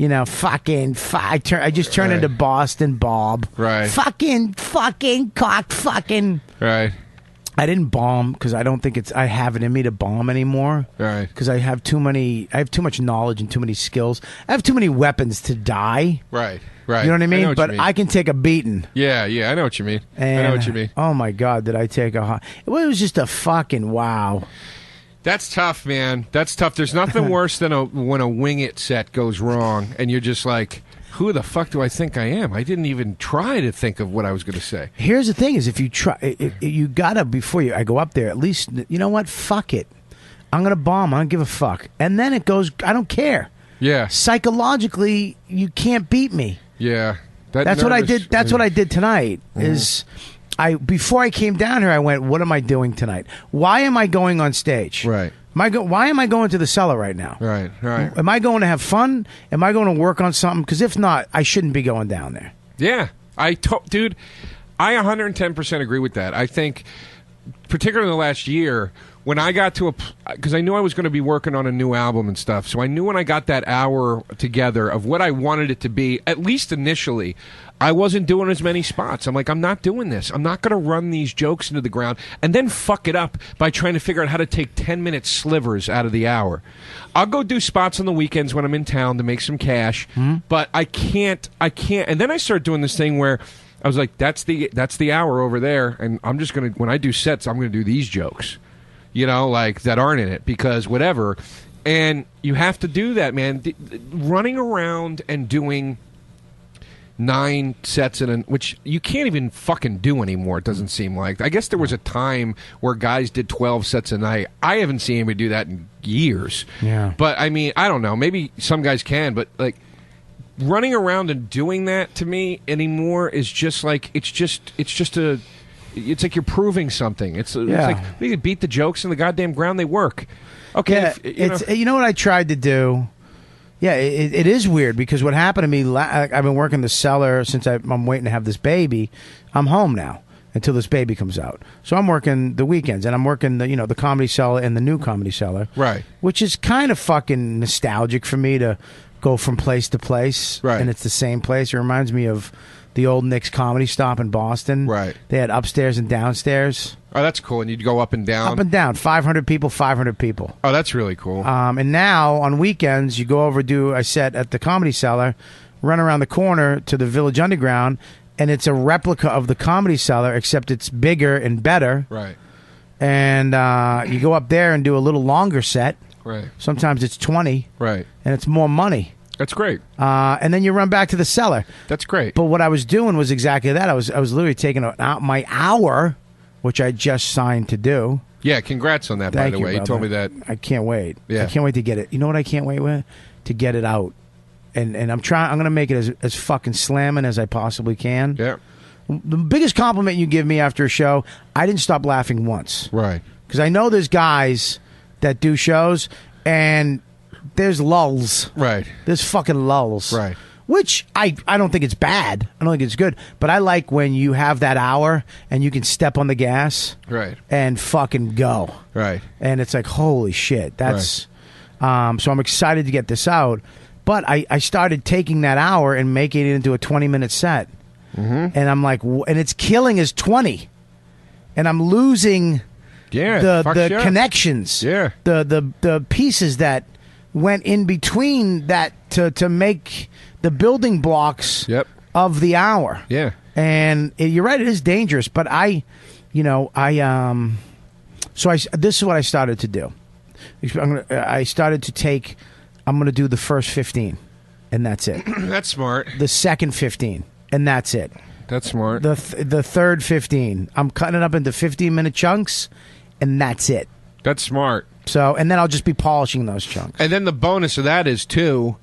I just turn into Boston Bob. Right. Fucking, cock, fucking. Right. I didn't bomb because I don't think I have it in me to bomb anymore. Right. Because I have too much knowledge and too many skills. I have too many weapons to die. Right. Right. You know what I mean? know what But you mean. I can take a beating. Yeah, I know what you mean. And, I know what you mean. Oh my God, did I take a hot? It was just a fucking wow. That's tough, man. That's tough. There's nothing worse than when a wing it set goes wrong and you're just like, who the fuck do I think I am? I didn't even try to think of what I was going to say. Here's the thing: is if you try, you gotta before I go up there. At least you know what? Fuck it. I'm gonna bomb. I don't give a fuck. And then it goes. I don't care. Yeah. Psychologically, you can't beat me. Yeah. That's what I did. That's what I did tonight. Is before I came down here, I went, what am I doing tonight? Why am I going on stage? Right. Why am I going to the cellar right now? Right. Am I going to have fun? Am I going to work on something? Because if not, I shouldn't be going down there. Yeah. Dude, I 110% agree with that. I think, particularly in the last year, when I got to because I knew I was going to be working on a new album and stuff, so I knew when I got that hour together of what I wanted it to be, at least initially, I wasn't doing as many spots. I'm like, I'm not doing this. I'm not going to run these jokes into the ground and then fuck it up by trying to figure out how to take 10-minute slivers out of the hour. I'll go do spots on the weekends when I'm in town to make some cash, but I can't. And then I started doing this thing where I was like, that's the hour over there, and I'm just going to, when I do sets, I'm going to do these jokes. You know, like, that aren't in it, because whatever. And you have to do that, man. Running around and doing 9 sets which you can't even fucking do anymore, it doesn't seem like. I guess there was a time where guys did 12 sets a night. I haven't seen anybody do that in years. Yeah. But, I mean, I don't know. Maybe some guys can, but, like, running around and doing that to me anymore is just like, it's like you're proving something. It's like we can beat the jokes in the goddamn ground. They work. Okay, yeah, you know what I tried to do. Yeah, it is weird because what happened to me. I've been working the cellar since I'm waiting to have this baby. I'm home now until this baby comes out. So I'm working the weekends and I'm working the comedy cellar and the new comedy cellar. Right. Which is kind of fucking nostalgic for me to go from place to place. Right. And it's the same place. It reminds me of the old Nick's Comedy Stop in Boston. Right. They had upstairs and downstairs. Oh, that's cool. And you'd go up and down? Up and down. 500 people, 500 people. Oh, that's really cool. And now, on weekends, you go over, do a set at the Comedy Cellar, run around the corner to the Village Underground, and it's a replica of the Comedy Cellar, except it's bigger and better. Right. And you go up there and do a little longer set. Right. Sometimes it's 20. Right. And it's more money. That's great. And then you run back to the cellar. That's great. But what I was doing was exactly that. I was literally taking my hour, which I just signed to do. Yeah, congrats on that, by the way. You told me that. I can't wait. Yeah. I can't wait to get it. You know what I can't wait with? To get it out. And I'm going to make it as fucking slamming as I possibly can. Yeah. The biggest compliment you give me after a show, I didn't stop laughing once. Right. Because I know there's guys that do shows and there's lulls. Right. There's fucking lulls. Right. Which I don't think it's bad. I don't think it's good. But I like when you have that hour and you can step on the gas. Right. And fucking go. Right. And it's like, holy shit. That's so I'm excited to get this out. But I started taking that hour and making it into a 20-minute set. Mm-hmm. And I'm like, and it's killing as 20. And I'm losing the connections. Yeah. The pieces that went in between that to make the building blocks of the hour. Yeah. And you're right, it is dangerous, but this is what I started to do. I'm going to do the first 15 and that's it. That's smart. The second 15 and that's it. That's smart. The third 15, I'm cutting it up into 15-minute chunks and that's it. That's smart. So, and then I'll just be polishing those chunks. And then the bonus of that is, too,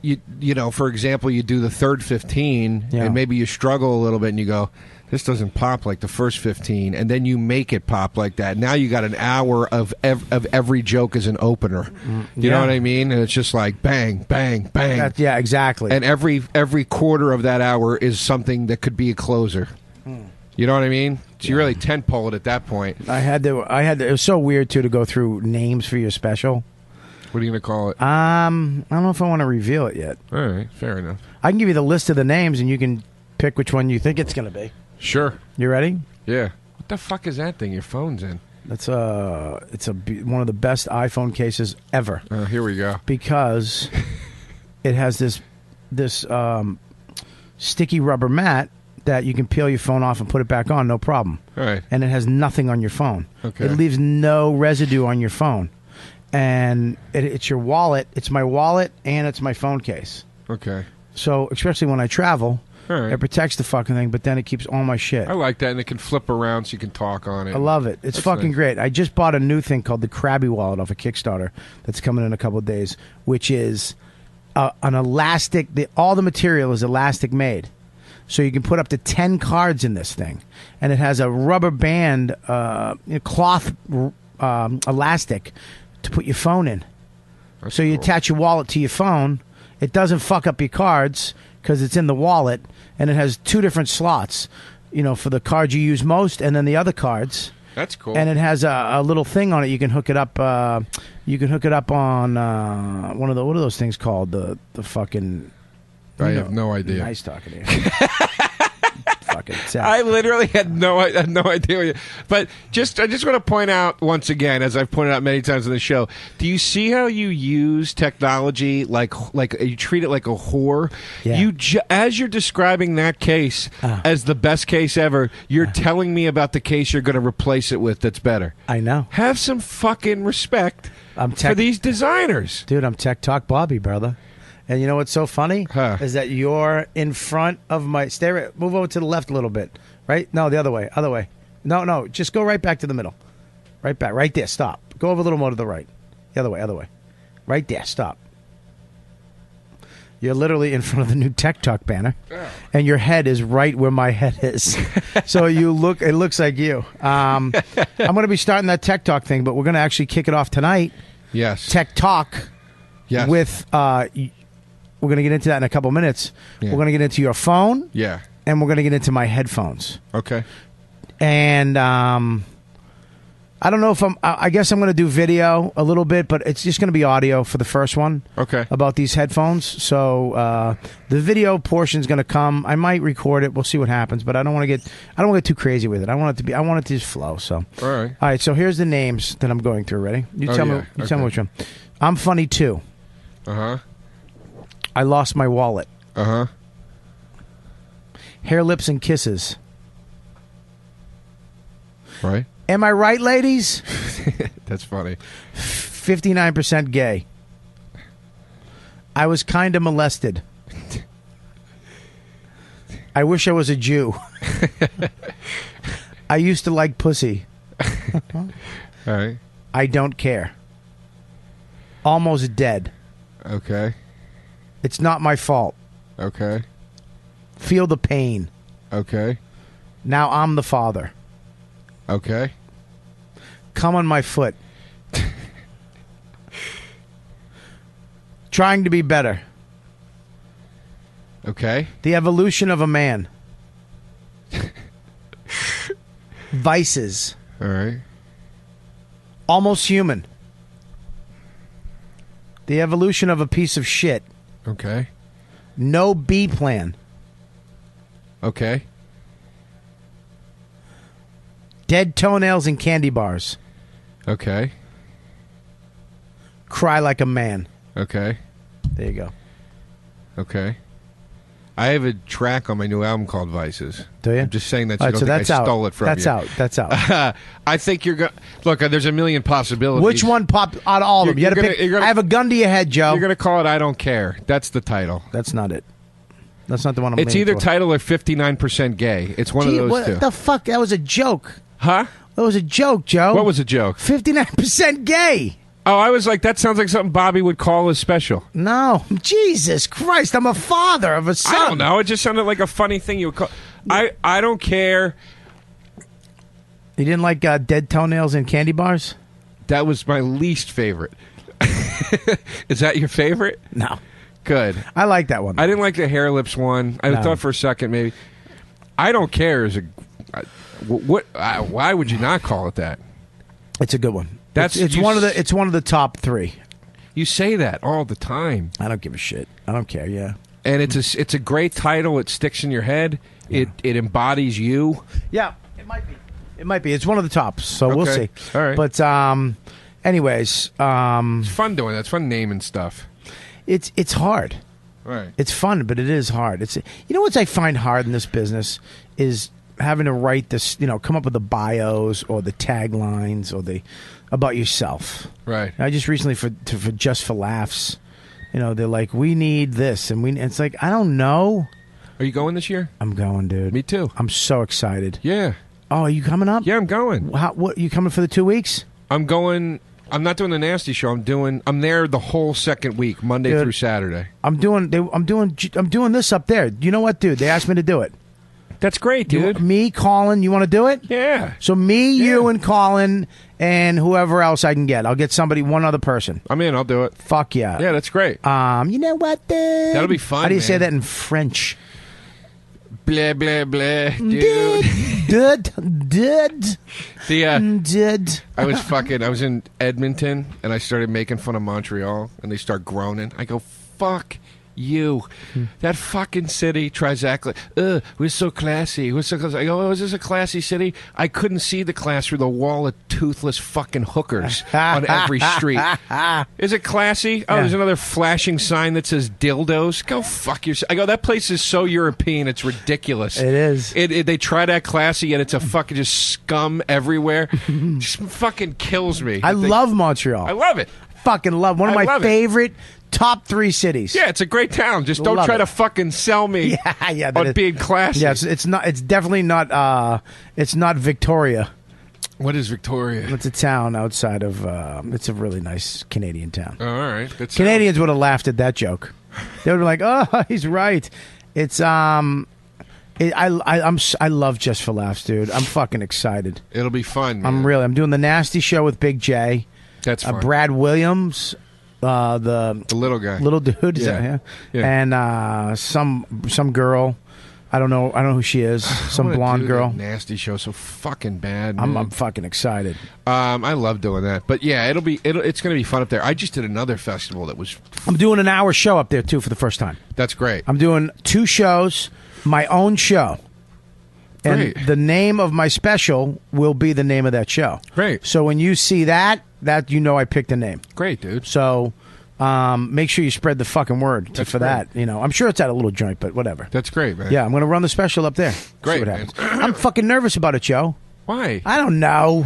you know, for example, you do the third 15, and maybe you struggle a little bit, and you go, this doesn't pop like the first 15, and then you make it pop like that. Now you got an hour of every joke as an opener. You know what I mean? And it's just like bang, bang, bang. Yeah, exactly. And every quarter of that hour is something that could be a closer. You know what I mean? So you really tentpole it at that point. I had to. It was so weird too to go through names for your special. What are you going to call it? I don't know if I want to reveal it yet. All right, fair enough. I can give you the list of the names, and you can pick which one you think it's going to be. Sure. You ready? Yeah. What the fuck is that thing your phone's in? That's one of the best iPhone cases ever. Here we go. Because it has this sticky rubber mat that you can peel your phone off and put it back on, no problem. All right. And it has nothing on your phone. Okay. It leaves no residue on your phone. And it's your wallet. It's my wallet and it's my phone case. Okay. So, especially when I travel, all right. It protects the fucking thing, but then it keeps all my shit. I like that, and it can flip around so you can talk on it. I love it. It's fucking great. I just bought a new thing called the Krabby Wallet off a Kickstarter that's coming in a couple of days, which is an elastic. All the material is elastic made. So you can put up to 10 cards in this thing. And it has a rubber band, cloth elastic to put your phone in. That's so you cool. attach your wallet to your phone. It doesn't fuck up your cards because it's in the wallet. And it has 2 different slots, for the cards you use most and then the other cards. That's cool. And it has a little thing on it. You can hook it up. You can hook it up on what are those things called? The fucking. I have no idea. Nice talking to you. Fucking sad. I literally had no idea. But I just want to point out once again, as I've pointed out many times on the show, do you see how you use technology like you treat it like a whore? Yeah. As you're describing that case as the best case ever, you're telling me about the case you're going to replace it with that's better. I know. Have some fucking respect for these designers. Dude, I'm Tech Talk Bobby, brother. And you know what's so funny? Is that you're in front of my... Move over to the left a little bit. Right? No, the other way. Other way. No. Just go right back to the middle. Right back. Right there. Stop. Go over a little more to the right. The other way. Other way. Right there. Stop. You're literally in front of the new Tech Talk banner. Oh. And your head is right where my head is. So it looks like you. I'm going to be starting that Tech Talk thing, but we're going to actually kick it off tonight. Yes. Tech Talk. Yes. With... we're going to get into that in a couple minutes. Yeah. We're going to get into your phone. Yeah. And we're going to get into my headphones. Okay. And I don't know if I guess I'm going to do video a little bit, but it's just going to be audio for the first one. Okay. About these headphones. So the video portion is going to come. I might record it. We'll see what happens, but I don't want to get too crazy with it. I want it to just flow. So. All right. So here's the names that I'm going through. Ready? You tell me which one. I'm funny too. Uh-huh. I lost my wallet. Uh-huh. Hair, lips, and kisses. Right. Am I right, ladies? That's funny. 59% gay. I was kind of molested. I wish I was a Jew. I used to like pussy. All right. I don't care. Almost dead. Okay. It's not my fault. Okay. Feel the pain. Okay. Now I'm the father. Okay. Come on my foot. Trying to be better. Okay. The evolution of a man. Vices. All right. Almost human. The evolution of a piece of shit. Okay. No B plan. Okay. Dead toenails and candy bars. Okay. Cry like a man. Okay. There you go. Okay. I have a track on my new album called Vices. Do you? I'm just saying that so you don't think I stole it from that's you. That's out. I think you're going to... Look, there's a million possibilities. Which one popped out of all of them? You had to pick. I have a gun to your head, Joe. You're going to call it I Don't Care. That's the title. That's not it. That's not the one I'm It's either for. title or 59% gay. It's one of those what two. What the fuck? That was a joke. Huh? That was a joke, Joe. What was a joke? 59% gay. Oh, I was like, that sounds like something Bobby would call his special. No. Jesus Christ. I'm a father of a son. I don't know. It just sounded like a funny thing you would call... I don't care. You didn't like dead toenails and candy bars? That was my least favorite. Is that your favorite? No. Good. I like that one. I didn't like the hair lips one. I thought for a second maybe... I don't care is a... why would you not call it that? It's a good one. It's one of the top 3. You say that all the time. I don't give a shit. I don't care. Yeah. And it's a great title. It sticks in your head. Yeah. It embodies you. Yeah, it might be. It might be. It's one of the tops, so we'll see. All right. But anyways, it's fun doing that. It's fun naming stuff. It's hard. Right. It's fun, but it is hard. What I find hard in this business is having to write this, come up with the bios or the taglines or about yourself. Right. I just recently for Just for Laughs, they're like, we need this, and it's like, I don't know. Are you going this year? I'm going, dude. Me too. I'm so excited. Yeah. Oh, are you coming up? Yeah, I'm going. What? You coming for the 2 weeks? I'm going. I'm not doing the nasty show. I'm there the whole second week, Monday through Saturday. I'm doing this up there. You know what, dude? They asked me to do it. That's great, dude. Me, Colin, you want to do it? Yeah. So me, you, and Colin, and whoever else I can get. I'll get one other person. I'm in. I'll do it. Fuck yeah. Yeah, that's great. You know what, dude? That'll be fun. How do you say that in French? Blah blah blah, dude. Did. I was in Edmonton and I started making fun of Montreal and they start groaning. I go, fuck you. That fucking city tries to act like, we're so classy. We're so classy. I go, is this a classy city? I couldn't see the class through the wall of toothless fucking hookers on every street. Is it classy? Oh, there's another flashing sign that says dildos. Go fuck yourself. I go, that place is so European, it's ridiculous. It is. They try to act classy, yet it's a fucking just scum everywhere. Just fucking kills me. I love Montreal. I love it. Fucking love. One of my favorite top 3 cities. Yeah, it's a great town. Just don't try to fucking sell me on being classy. Yeah, it's not. It's definitely not. It's not Victoria. What is Victoria? It's a town outside of. It's a really nice Canadian town. Oh, all right. Canadians would have laughed at that joke. They would have been like, "Oh, he's right." It's I love Just for Laughs, dude. I'm fucking excited. It'll be fun, man. I'm doing the Nasty Show with Big J. That's fun. Brad Williams. The little guy, little dude, yeah. And some girl, I don't know who she is, some blonde girl. Nasty Show, so fucking bad. Man. I'm fucking excited. I love doing that, but yeah, it's gonna be fun up there. I just did another festival that was. I'm doing an hour show up there too for the first time. That's great. I'm doing 2 shows, my own show. And the name of my special will be the name of that show. Great. So when you see that I picked a name. Great, dude. So make sure you spread the fucking word for that. I'm sure it's at a little joint, but whatever. That's great, man. Yeah, I'm going to run the special up there. Great, see what happens. I'm fucking nervous about it, Joe. Why? I don't know.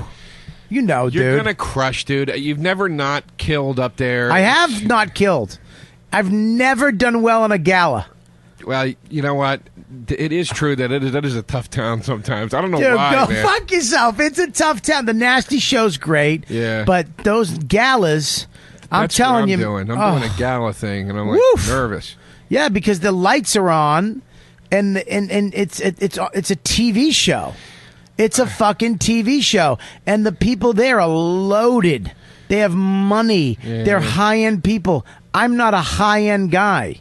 You know, dude. You're going to crush, dude. You've never not killed up there. I have not killed. I've never done well in a gala. Well, you know what? It is true that that is a tough town sometimes. I don't know why, go man. fuck yourself. It's a tough town. The Nasty Show's great. Yeah. But those galas, That's telling what you. I'm doing a gala thing, and I'm like nervous. Yeah, because the lights are on, and it's a TV show. It's a fucking TV show, and the people there are loaded. They have money. Yeah. They're high-end people. I'm not a high-end guy.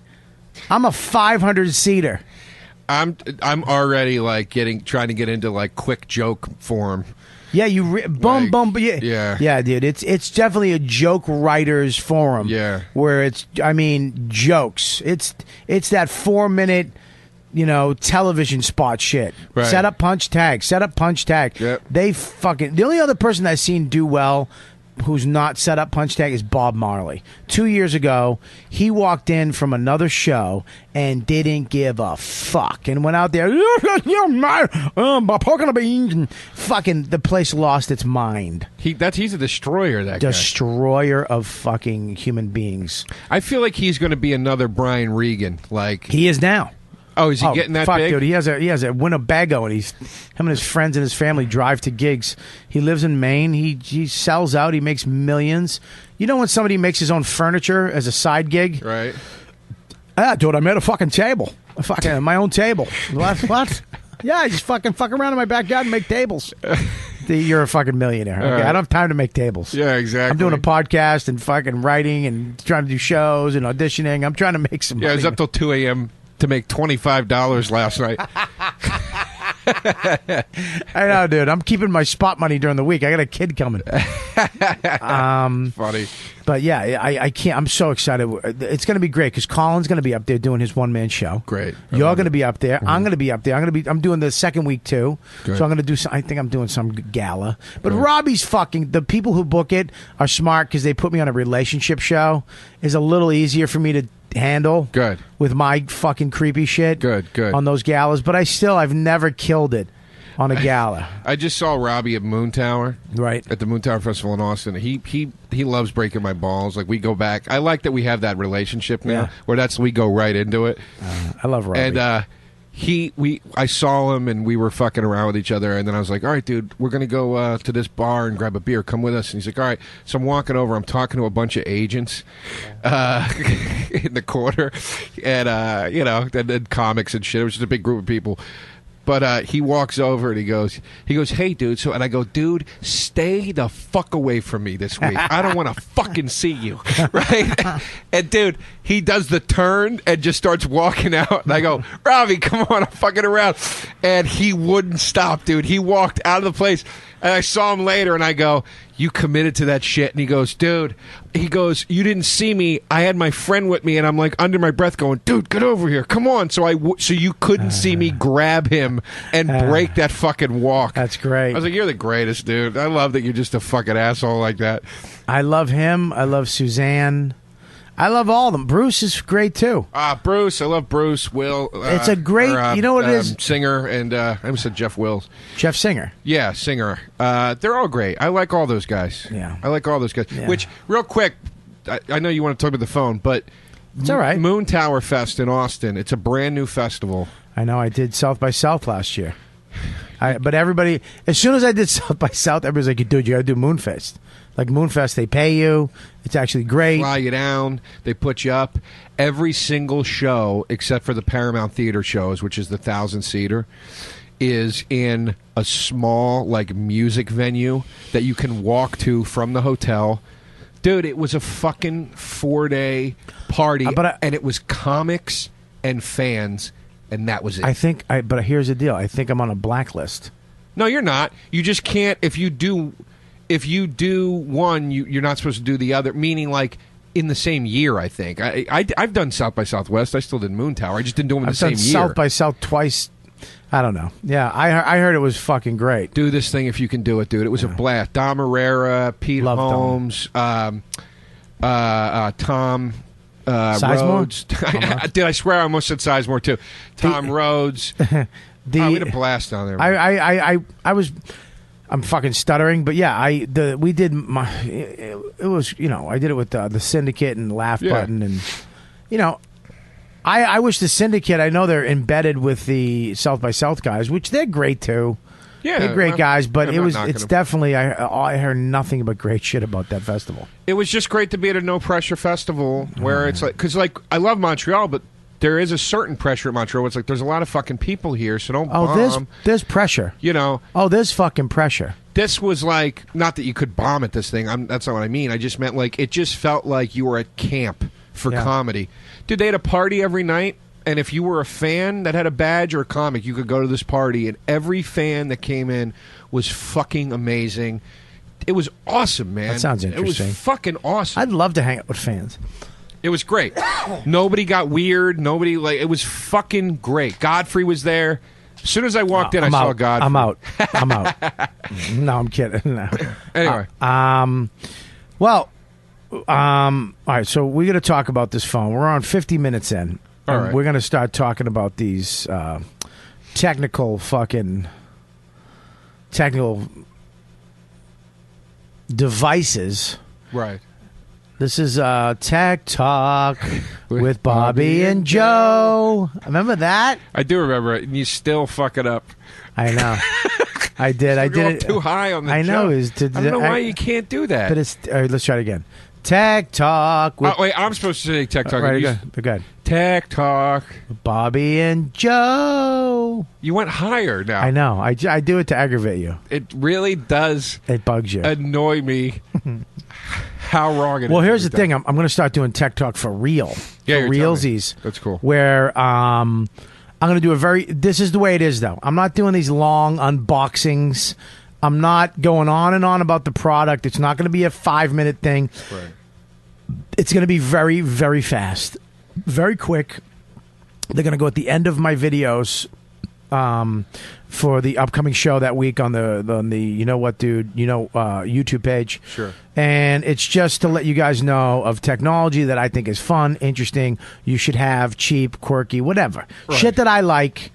I'm a 500-seater. I'm already like trying to get into like quick joke form. Yeah, boom. Yeah, dude. It's definitely a joke writers forum. Yeah, where jokes. It's that 4-minute, television spot shit. Right. Set up, punch, tag. Set up, punch, tag. Yep. The only other person I've seen do well, who's not set up punch tag, is Bob Marley. 2 years ago, he walked in from another show and didn't give a fuck and went out there, poking the beans, and fucking the place lost its mind. He's a destroyer. That destroyer of fucking human beings. I feel like he's going to be another Brian Regan. Like he is now. Oh, is he getting that big? Dude, he has a Winnebago, and him and his friends and his family drive to gigs. He lives in Maine. He sells out. He makes millions. You know when somebody makes his own furniture as a side gig? Right. Dude, I made a fucking table. My own table. What? Yeah, I just fuck around in my backyard and make tables. You're a fucking millionaire. Okay? Right. I don't have time to make tables. Yeah, exactly. I'm doing a podcast and fucking writing and trying to do shows and auditioning. I'm trying to make some money. Yeah, I was up till 2 a.m. to make $25 last night. I know, dude. I'm keeping my spot money during the week. I got a kid coming. Funny. But yeah, I can't. I'm so excited. It's going to be great because Colin's going to be up there doing his one-man show. Great. You're going to be up there. I'm going to be up there. I'm doing the second week too. Good. So I'm going to do. I think I'm doing some gala. But Robbie's fucking. The people who book it are smart because they put me on a relationship show. Is a little easier for me to handle. Good. With my fucking creepy shit. Good. On those galas, but I've never killed it on a gala. I just saw Robbie at Moon Tower. Right. At the Moon Tower Festival in Austin. He loves breaking my balls. Like, we go back. I like that we have that relationship now where we go right into it. I love Robbie. And I saw him and we were fucking around with each other, and then I was like, all right, dude, we're gonna go to this bar and grab a beer, come with us. And he's like, all right. So I'm walking over, I'm talking to a bunch of agents in the corner, and and comics and shit. It was just a big group of people. But he walks over and he goes, hey, dude. And I go, dude, stay the fuck away from me this week. I don't want to fucking see you, right? And, dude, he does the turn and just starts walking out. And I go, Robbie, come on, I'm fucking around. And he wouldn't stop, dude. He walked out of the place. And I saw him later, and I go, you committed to that shit. And he goes, dude, you didn't see me. I had my friend with me, and I'm like under my breath going, dude, get over here. Come on. So you couldn't see me grab him and break that fucking walk. That's great. I was like, you're the greatest, dude. I love that you're just a fucking asshole like that. I love him. I love Suzanne. I love all of them. Bruce is great too. Bruce, I love Bruce. Will, it's a great. You know what it is? Singer and I almost said Jeff Wills. Jeff Singer. Yeah, Singer. They're all great. I like all those guys. Yeah, I like all those guys. Yeah. Which, real quick, I know you want to talk about the phone, but it's all right. Moon Tower Fest in Austin. It's a brand new festival. I know. I did South by South last year. But everybody, as soon as I did South by South, everybody's like, dude, you got to do Moonfest. Like Moonfest, they pay you. It's actually great. Fly you down. They put you up. Every single show, except for the Paramount Theater shows, which is the 1,000-seater, is in a small, like, music venue that you can walk to from the hotel. Dude, it was a fucking 4-day party, and it was comics and fans, and that was it. But here's the deal. I think I'm on a blacklist. No, you're not. You just can't. If you do one, you're not supposed to do the other. Meaning, like in the same year. I think I've done South by Southwest. I still did Moon Tower. I just didn't do them in the same year. South by South twice. I don't know. Yeah, I heard it was fucking great. Do this thing if you can do it, dude. It was a blast. Dom Herrera, Pete Holmes, Tom. Rhodes. Dude, I swear I almost said Sizemore too. Tom Rhodes. We had a blast down there. I'm fucking stuttering, but yeah, we did it was, I did it with the Syndicate and Laugh Button, and I wish the Syndicate, I know they're embedded with the South by South guys, which they're great too. Yeah, they're great guys, but it's definitely I heard nothing but great shit about that festival. It was just great to be at a no pressure festival where it's like, because like I love Montreal, but there is a certain pressure at Montreal. It's like there's a lot of fucking people here, so don't bomb. There's pressure. There's fucking pressure. This was like, not that you could bomb at this thing. That's not what I mean. I just meant like it just felt like you were at camp for comedy. Dude, they had a party every night, and if you were a fan that had a badge or a comic, you could go to this party, and every fan that came in was fucking amazing. It was awesome, man. That sounds interesting. It was fucking awesome. I'd love to hang out with fans. It was great. Nobody got weird. Nobody, like, it was fucking great. Godfrey was there. As soon as I walked in, I saw Godfrey. I'm out. No, I'm kidding. No. Anyway. All right, so we're going to talk about this phone. We're on 50 minutes in. All right. We're going to start talking about these technical devices. Right. This is Tech Talk with Bobby and Joe. Remember that? I do remember it, and you still fuck it up. I know. I did. I did it too high on the I know. I don't know why you can't do that. But it's. All right, let's try it again. Tech Talk. With, wait, I'm supposed to say Tech Talk. Right, go ahead. Tech Talk. Bobby and Joe. You went higher now. I know. I do it to aggravate you. It really does. It bugs you. Annoy me. How wrong it is. Well, here's the thing. I'm going to start doing Tech Talk for real. Yeah, for realsies. That's cool. Where I'm going to do this is the way it is, though. I'm not doing these long unboxings. I'm not going on and on about the product. It's not going to be a 5-minute thing. Right. It's going to be very, very fast, very quick. They're going to go at the end of my videos for the upcoming show that week on the You Know What Dude, YouTube page. Sure. And it's just to let you guys know of technology that I think is fun, interesting, you should have, cheap, quirky, whatever. Right. Shit that I like.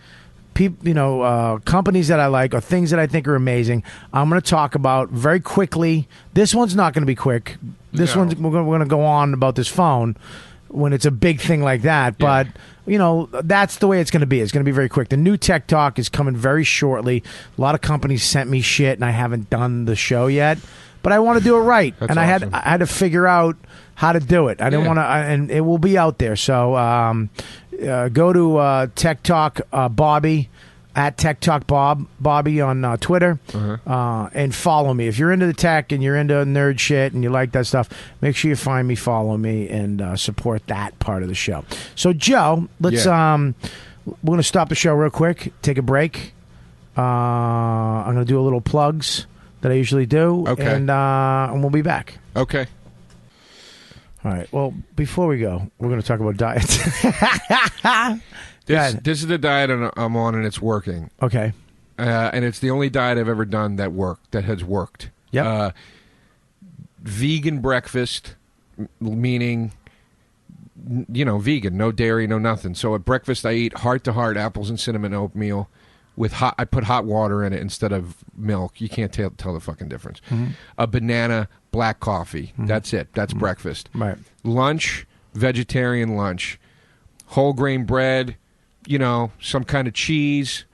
Companies that I like or things that I think are amazing. I'm going to talk about very quickly. This one's not going to be quick. This one's we're going to go on about this phone when it's a big thing like that. But that's the way it's going to be. It's going to be very quick. The new Tech Talk is coming very shortly. A lot of companies sent me shit, and I haven't done the show yet. But I want to do it right, That's and awesome. I had to figure out how to do it. I didn't want to, and it will be out there. So go to Tech Talk Bobby at Tech Talk Bobby on Twitter, and follow me if you're into the tech and you're into nerd shit and you like that stuff. Make sure you find me, follow me, and support that part of the show. So Joe, let's we're going to stop the show real quick, take a break. I'm going to do a little plugs that I usually do, and we'll be back. Okay. All right. Well, before we go, we're going to talk about diets. This is the diet I'm on, and it's working. Okay. And it's the only diet I've ever done that has worked. Yep. Vegan breakfast, meaning, vegan, no dairy, no nothing. So at breakfast, I eat heart-to-heart apples and cinnamon oatmeal with I put hot water in it instead of milk. You can't tell the fucking difference. Mm-hmm. A banana, black coffee. Mm-hmm. That's it. That's breakfast. Right. Lunch, vegetarian lunch. Whole grain bread, some kind of cheese,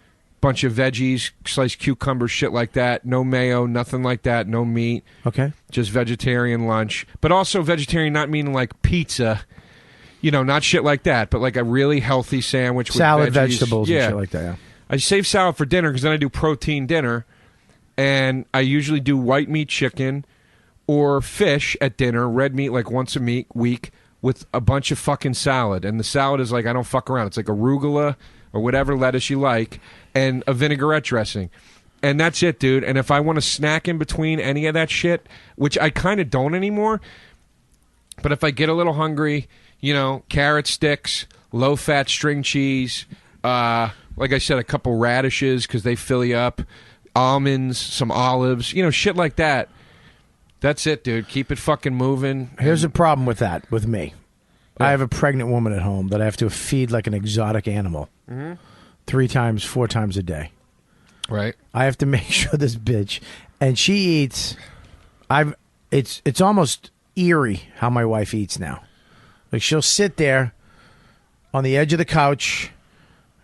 bunch of veggies, sliced cucumbers, shit like that. No mayo, nothing like that. No meat. Okay. Just vegetarian lunch. But also vegetarian, not meaning like pizza, not shit like that, but like a really healthy sandwich with salad, veggies. Vegetables, and shit like that, yeah. I save salad for dinner because then I do protein dinner, and I usually do white meat chicken or fish at dinner, red meat like once a week, with a bunch of fucking salad. And the salad is like, I don't fuck around. It's like arugula or whatever lettuce you like, and a vinaigrette dressing. And that's it, dude. And if I want to snack in between any of that shit, which I kind of don't anymore, but if I get a little hungry, carrot sticks, low-fat string cheese, like I said, a couple radishes because they fill you up, almonds, some olives, shit like that. That's it, dude. Keep it fucking moving. Here's the problem with that, with me. Yeah. I have a pregnant woman at home that I have to feed like an exotic animal 3 times, 4 times a day. Right. I have to make sure this bitch, and she eats. It's almost eerie how my wife eats now. Like she'll sit there on the edge of the couch,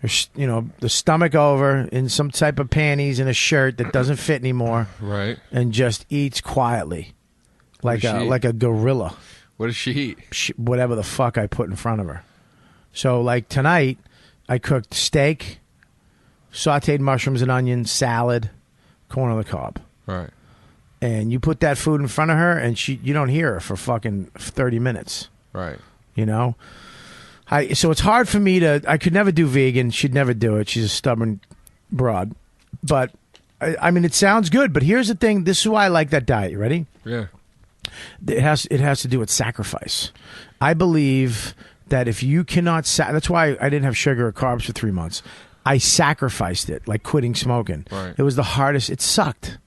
the stomach over in some type of panties and a shirt that doesn't fit anymore, right? And just eats quietly, like a gorilla. What does she eat? Whatever the fuck I put in front of her. So like tonight, I cooked steak, sautéed mushrooms and onions, salad, corn on the cob. Right. And you put that food in front of her, and you don't hear her for fucking 30 minutes. Right. So it's hard for me I could never do vegan. She'd never do it. She's a stubborn broad. But, I mean, it sounds good. But here's the thing. This is why I like that diet. You ready? Yeah. It has to do with sacrifice. I believe that if you cannot... that's why I didn't have sugar or carbs for 3 months. I sacrificed it, like quitting smoking. Right. It was the hardest. It sucked.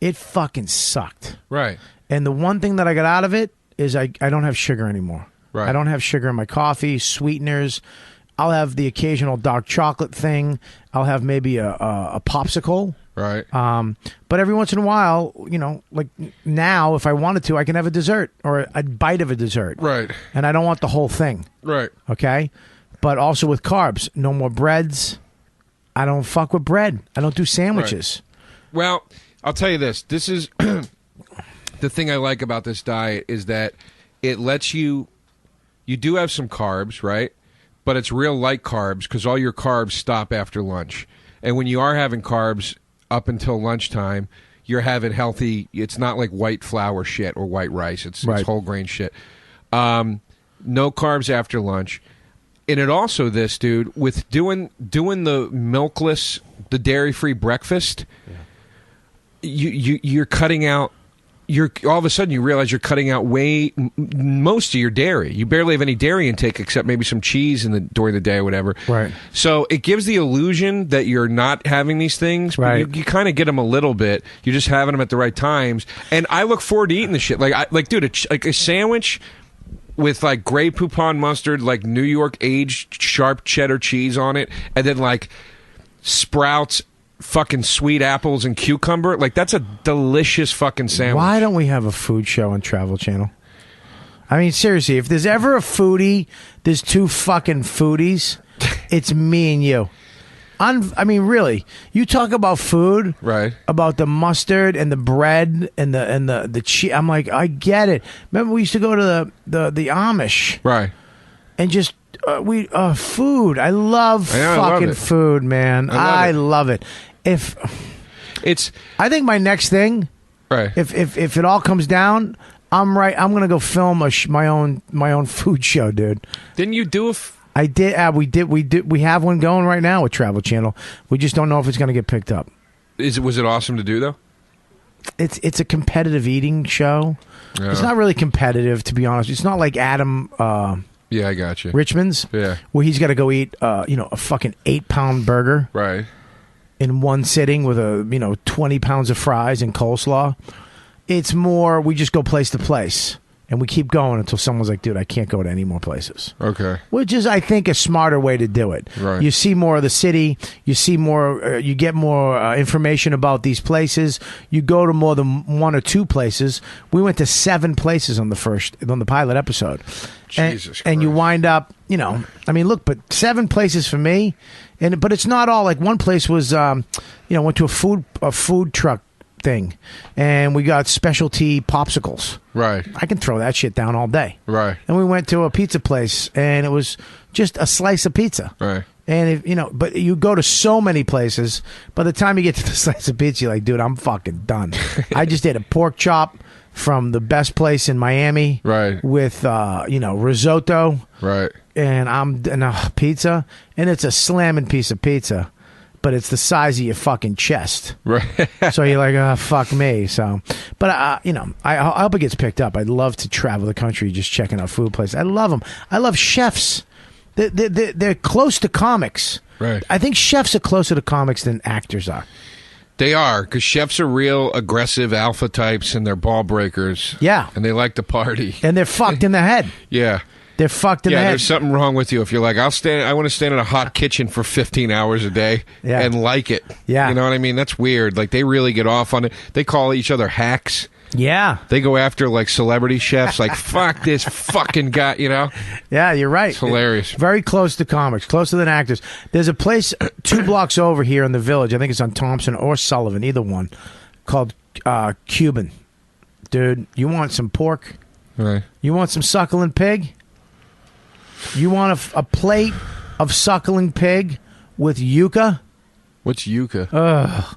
It fucking sucked. Right. And the one thing that I got out of it is I don't have sugar anymore. Right. I don't have sugar in my coffee, sweeteners. I'll have the occasional dark chocolate thing. I'll have maybe a popsicle. Right. But every once in a while, like now, if I wanted to, I can have a dessert or a bite of a dessert. Right. And I don't want the whole thing. Right. Okay? But also with carbs, no more breads. I don't fuck with bread. I don't do sandwiches. Right. Well, I'll tell you this. This is the thing I like about this diet is that it lets you do have some carbs, right? But it's real light carbs because all your carbs stop after lunch. And when you are having carbs up until lunchtime, you're having healthy, it's not like white flour shit or white rice. It's whole grain shit. No carbs after lunch. and it also this dude with doing the milkless, the dairy-free breakfast. You're cutting out. You're all of a sudden you realize you're cutting out most of your dairy. You barely have any dairy intake except maybe some cheese during the day or whatever. Right. So it gives the illusion that you're not having these things, but right. you kind of get them a little bit. You're just having them at the right times. And I look forward to eating the shit. Dude, like a sandwich with like Grey Poupon mustard, like New York aged sharp cheddar cheese on it, and then like Sprouts, fucking sweet apples and cucumber. Like, that's a delicious fucking sandwich. Why don't we have a food show on Travel Channel? I mean, seriously, if there's ever a foodie, there's two fucking foodies. It's me and you. I mean, really, you talk about food, right? About the mustard and the bread and the cheese. I'm like, I get it. Remember, we used to go to the Amish, right? And just food. I love fucking food, man. I love it. I think my next thing, right? If it all comes down, I'm gonna go film my own food show, dude. Didn't you do I did. We have one going right now with Travel Channel. We just don't know if it's gonna get picked up. Was it awesome to do though? It's a competitive eating show. Yeah. It's not really competitive, to be honest. It's not like Adam. Yeah, I got you. Richmond's. Yeah. Where he's got to go eat, a fucking 8-pound burger. Right. In one sitting with 20 pounds of fries and coleslaw. It's more, we just go place to place. And we keep going until someone's like, dude, I can't go to any more places. Okay. Which is, I think, a smarter way to do it. Right. You see more of the city. You see more. You get more information about these places. You go to more than one or two places. We went to 7 places on the pilot episode. Jesus Christ. And you wind up, I mean, look, but 7 places for me. But it's not all. Like, one place was, went to a food truck thing, and we got specialty popsicles. Right. I can throw that shit down all day. Right. And we went to a pizza place, and it was just a slice of pizza. Right. And but you go to so many places, by the time you get to the slice of pizza, you're like, dude, I'm fucking done. I just ate a pork chop from the best place in Miami. Right. With risotto. Right. And a pizza, and it's a slamming piece of pizza. But it's the size of your fucking chest. Right. So you're like, fuck me. So, but, I hope it gets picked up. I'd love to travel the country just checking out food places. I love them. I love chefs. They're close to comics. Right. I think chefs are closer to comics than actors are. They are, because chefs are real aggressive alpha types, and they're ball breakers. Yeah. And they like to party. And they're fucked in the head. Yeah. They're fucked in the head. Yeah, there's something wrong with you if you're like, I want to stand in a hot kitchen for 15 hours a day and like it. Yeah. You know what I mean? That's weird. Like, they really get off on it. They call each other hacks. Yeah. They go after, like, celebrity chefs. Like, fuck this fucking guy, Yeah, you're right. It's hilarious. Very close to comics, closer than actors. There's a place 2 blocks over here in the Village. I think it's on Thompson or Sullivan, either one, called Cuban. Dude, you want some pork? Right. You want some suckling pig? You want a plate of suckling pig with yuca? What's yuca?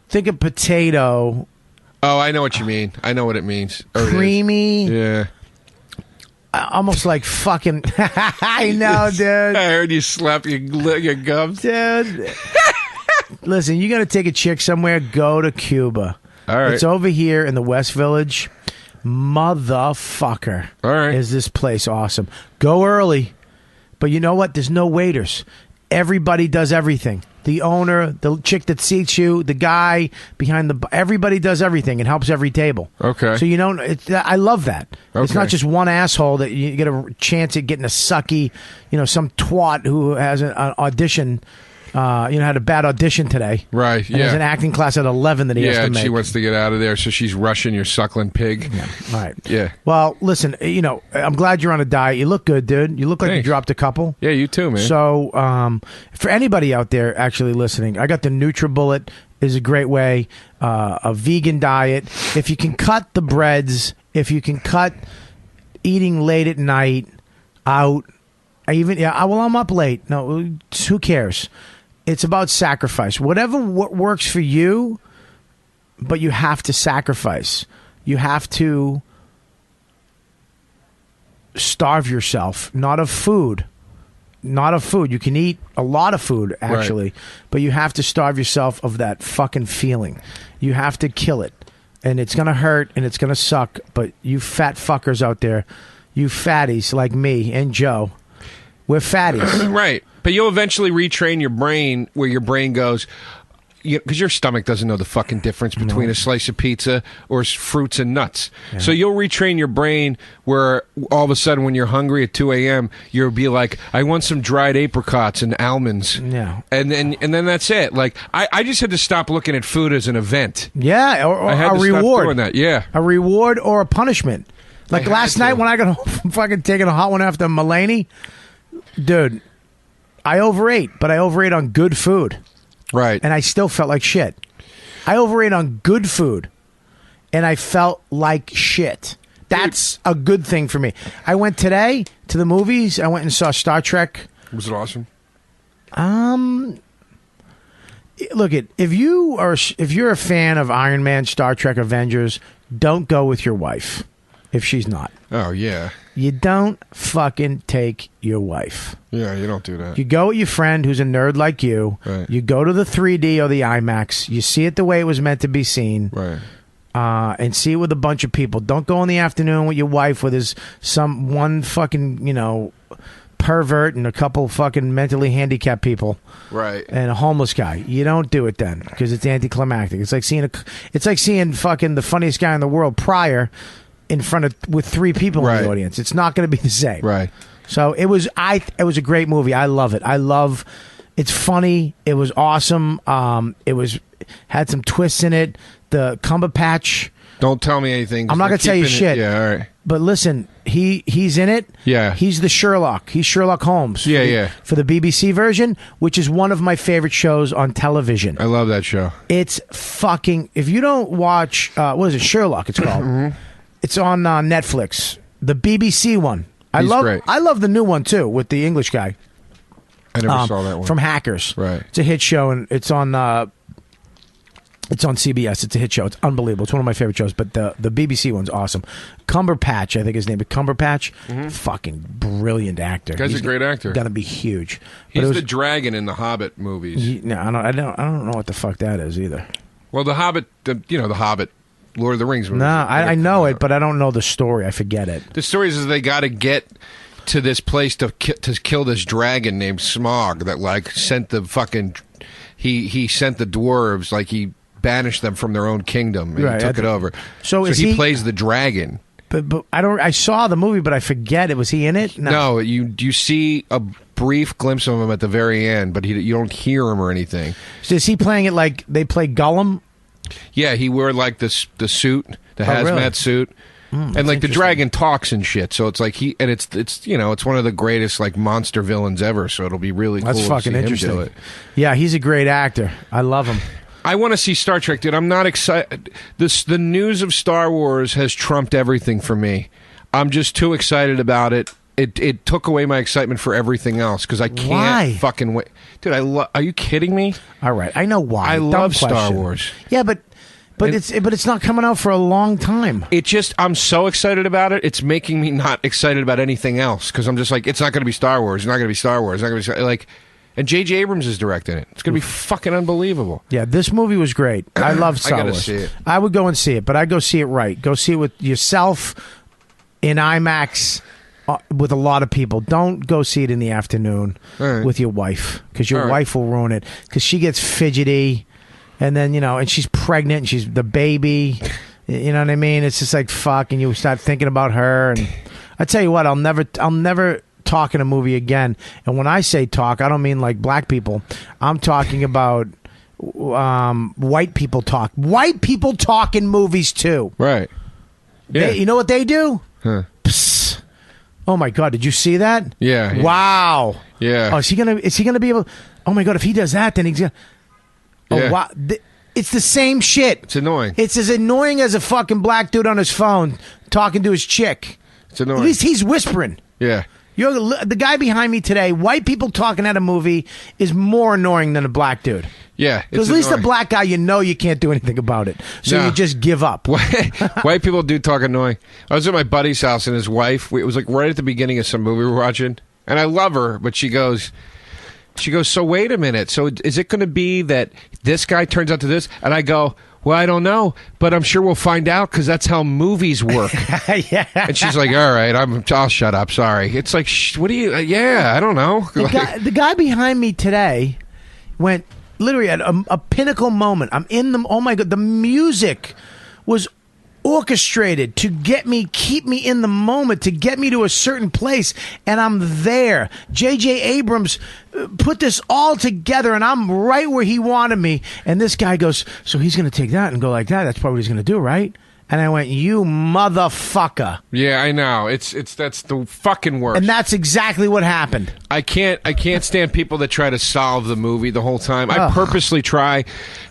Think of potato. Oh, I know what you mean. I know what it means. Creamy. Yeah. Almost like fucking... I know, dude. I heard you slap your gums. Dude. Listen, you got to take a chick somewhere, go to Cuba. All right. It's over here in the West Village. Motherfucker. All right. Is this place awesome? Go early. But you know what? There's no waiters. Everybody does everything. The owner, the chick that seats you, the guy behind everybody does everything and helps every table. Okay. So I love that. Okay. It's not just one asshole that you get a chance at getting a sucky, some twat who has an audition. Had a bad audition today. Right, and there's an acting class at 11 that he has to make. Yeah, she wants to get out of there, so she's rushing your suckling pig. Yeah, right. Yeah. Well, listen, I'm glad you're on a diet. You look good, dude. You look like you dropped a couple. Yeah, you too, man. So, for anybody out there actually listening, I got the NutriBullet is a great way, a vegan diet. If you can cut the breads, if you can cut eating late at night out, I'm up late. No, who cares? It's about sacrifice. Whatever works for you, but you have to sacrifice. You have to starve yourself, not of food, not of food. You can eat a lot of food, actually, but you have to starve yourself of that fucking feeling. You have to kill it. And it's going to hurt and it's going to suck, but you fat fuckers out there, you fatties like me and Joe, we're fatties. Right. But you'll eventually retrain your brain where your brain goes, because your stomach doesn't know the fucking difference between a slice of pizza or fruits and nuts. Yeah. So you'll retrain your brain where all of a sudden when you're hungry at 2 a.m., you'll be like, I want some dried apricots and almonds. Yeah. And then that's it. Like, I just had to stop looking at food as an event. Yeah, or I had a to reward. Stop doing that. Yeah. A reward or a punishment. Like last night when I got home from fucking taking a hot one after Mulaney, dude, I overate, but I overate on good food. Right. And I still felt like shit. I overate on good food, and I felt like shit. That's a good thing for me. I went today to the movies. I went and saw Star Trek. Was it awesome? Look, if you're a fan of Iron Man, Star Trek, Avengers, don't go with your wife if she's not. Oh, yeah. You don't fucking take your wife. Yeah, you don't do that. You go with your friend who's a nerd like you. Right. You go to the 3D or the IMAX. You see it the way it was meant to be seen. Right. And see it with a bunch of people. Don't go in the afternoon with your wife with one fucking, pervert and a couple fucking mentally handicapped people. Right. And a homeless guy. You don't do it then because it's anticlimactic. It's like seeing fucking the funniest guy in the world prior in front of with 3 people in the audience. It's not going to be the same. Right. So it was a great movie. I love it. It's funny. It was awesome. Had some twists in it. The Cumberbatch. Don't tell me anything. I'm not going to tell you shit. Yeah, all right. But listen, he's in it. Yeah. He's the Sherlock. He's Sherlock Holmes. For the BBC version, which is one of my favorite shows on television. I love that show. It's fucking... If you don't watch... what is it? Sherlock, it's called. Mm-hmm. It's on Netflix. The BBC one. He's great. I love the new one, too, with the English guy. I never saw that one. From Hackers. Right. It's a hit show, and it's on CBS. It's a hit show. It's unbelievable. It's one of my favorite shows, but the BBC one's awesome. Cumberbatch, I think his name is Cumberbatch. Mm-hmm. Fucking brilliant actor. Guy's a great actor. Gonna be huge. He's the dragon in the Hobbit movies. No, I don't know what the fuck that is either. Well, the Hobbit, the Hobbit, Lord of the Rings movies. No, I know it, but I don't know the story. I forget it. The story is they got to get to this place to kill this dragon named Smaug that sent the fucking he sent the dwarves he banished them from their own kingdom and took it over. So he plays the dragon. But I saw the movie, but I forget it. Was he in it? No, you see a brief glimpse of him at the very end, but you don't hear him or anything. So is he playing it like they play Gollum? Yeah, he wore the suit, the hazmat suit. And the dragon talks and shit, so it's it's one of the greatest monster villains ever. So it'll be really cool. That's fucking to see interesting. him do it. Yeah, he's a great actor. I love him. I want to see Star Trek, dude. I'm not excited. The news of Star Wars has trumped everything for me. I'm just too excited about it. It took away my excitement for everything else because I can't fucking wait, dude. Are you kidding me? All right, I know why. I love Star Wars. Yeah, but it's not coming out for a long time. I'm so excited about it. It's making me not excited about anything else because I'm just it's not going to be Star Wars. It's not going to be Star Wars. It's not going to be and J.J. Abrams is directing it. It's going to be fucking unbelievable. Yeah, this movie was great. I love Star Wars. See it. I would go and see it, but I'd go see it right. Go see it with yourself in IMAX with a lot of people. Don't go see it in the afternoon with your wife because your wife will ruin it because she gets fidgety. And then, and she's pregnant and she's the baby. You know what I mean? It's just fuck, and you start thinking about her. And I tell you what, I'll never talk in a movie again. And when I say talk, I don't mean like black people. I'm talking about white people talk. White people talk in movies too. Right. Yeah. You know what they do? Huh. Psst. Oh my God, did you see that? Yeah. Wow. Yeah. Oh, is he gonna be able? Oh my God, if he does that, then he's gonna. Oh, yeah. wow. It's the same shit. It's annoying. It's as annoying as a fucking black dude on his phone talking to his chick. It's annoying. At least he's whispering. Yeah. The guy behind me today, white people talking at a movie is more annoying than a black dude. Yeah. Because at least a black guy, you can't do anything about it. So you just give up. White people do talk annoying. I was at my buddy's house and his wife, it was right at the beginning of some movie we were watching. And I love her, but she goes, so wait a minute. So is it going to be that this guy turns out to this? And I go, well, I don't know, but I'm sure we'll find out because that's how movies work. Yeah. And she's like, all right, I'll shut up. Sorry. It's like, what do you, I don't know. The guy behind me today went literally at a pinnacle moment. I'm in the, oh my God, the music was orchestrated to keep me in the moment, to get me to a certain place, and I'm there. J.J. Abrams put this all together, and I'm right where he wanted me. And this guy goes, so he's going to take that and go like that. That's probably what he's going to do, right? And I went, you motherfucker. Yeah, I know. That's the fucking worst. And that's exactly what happened. I can't stand people that try to solve the movie the whole time. I purposely try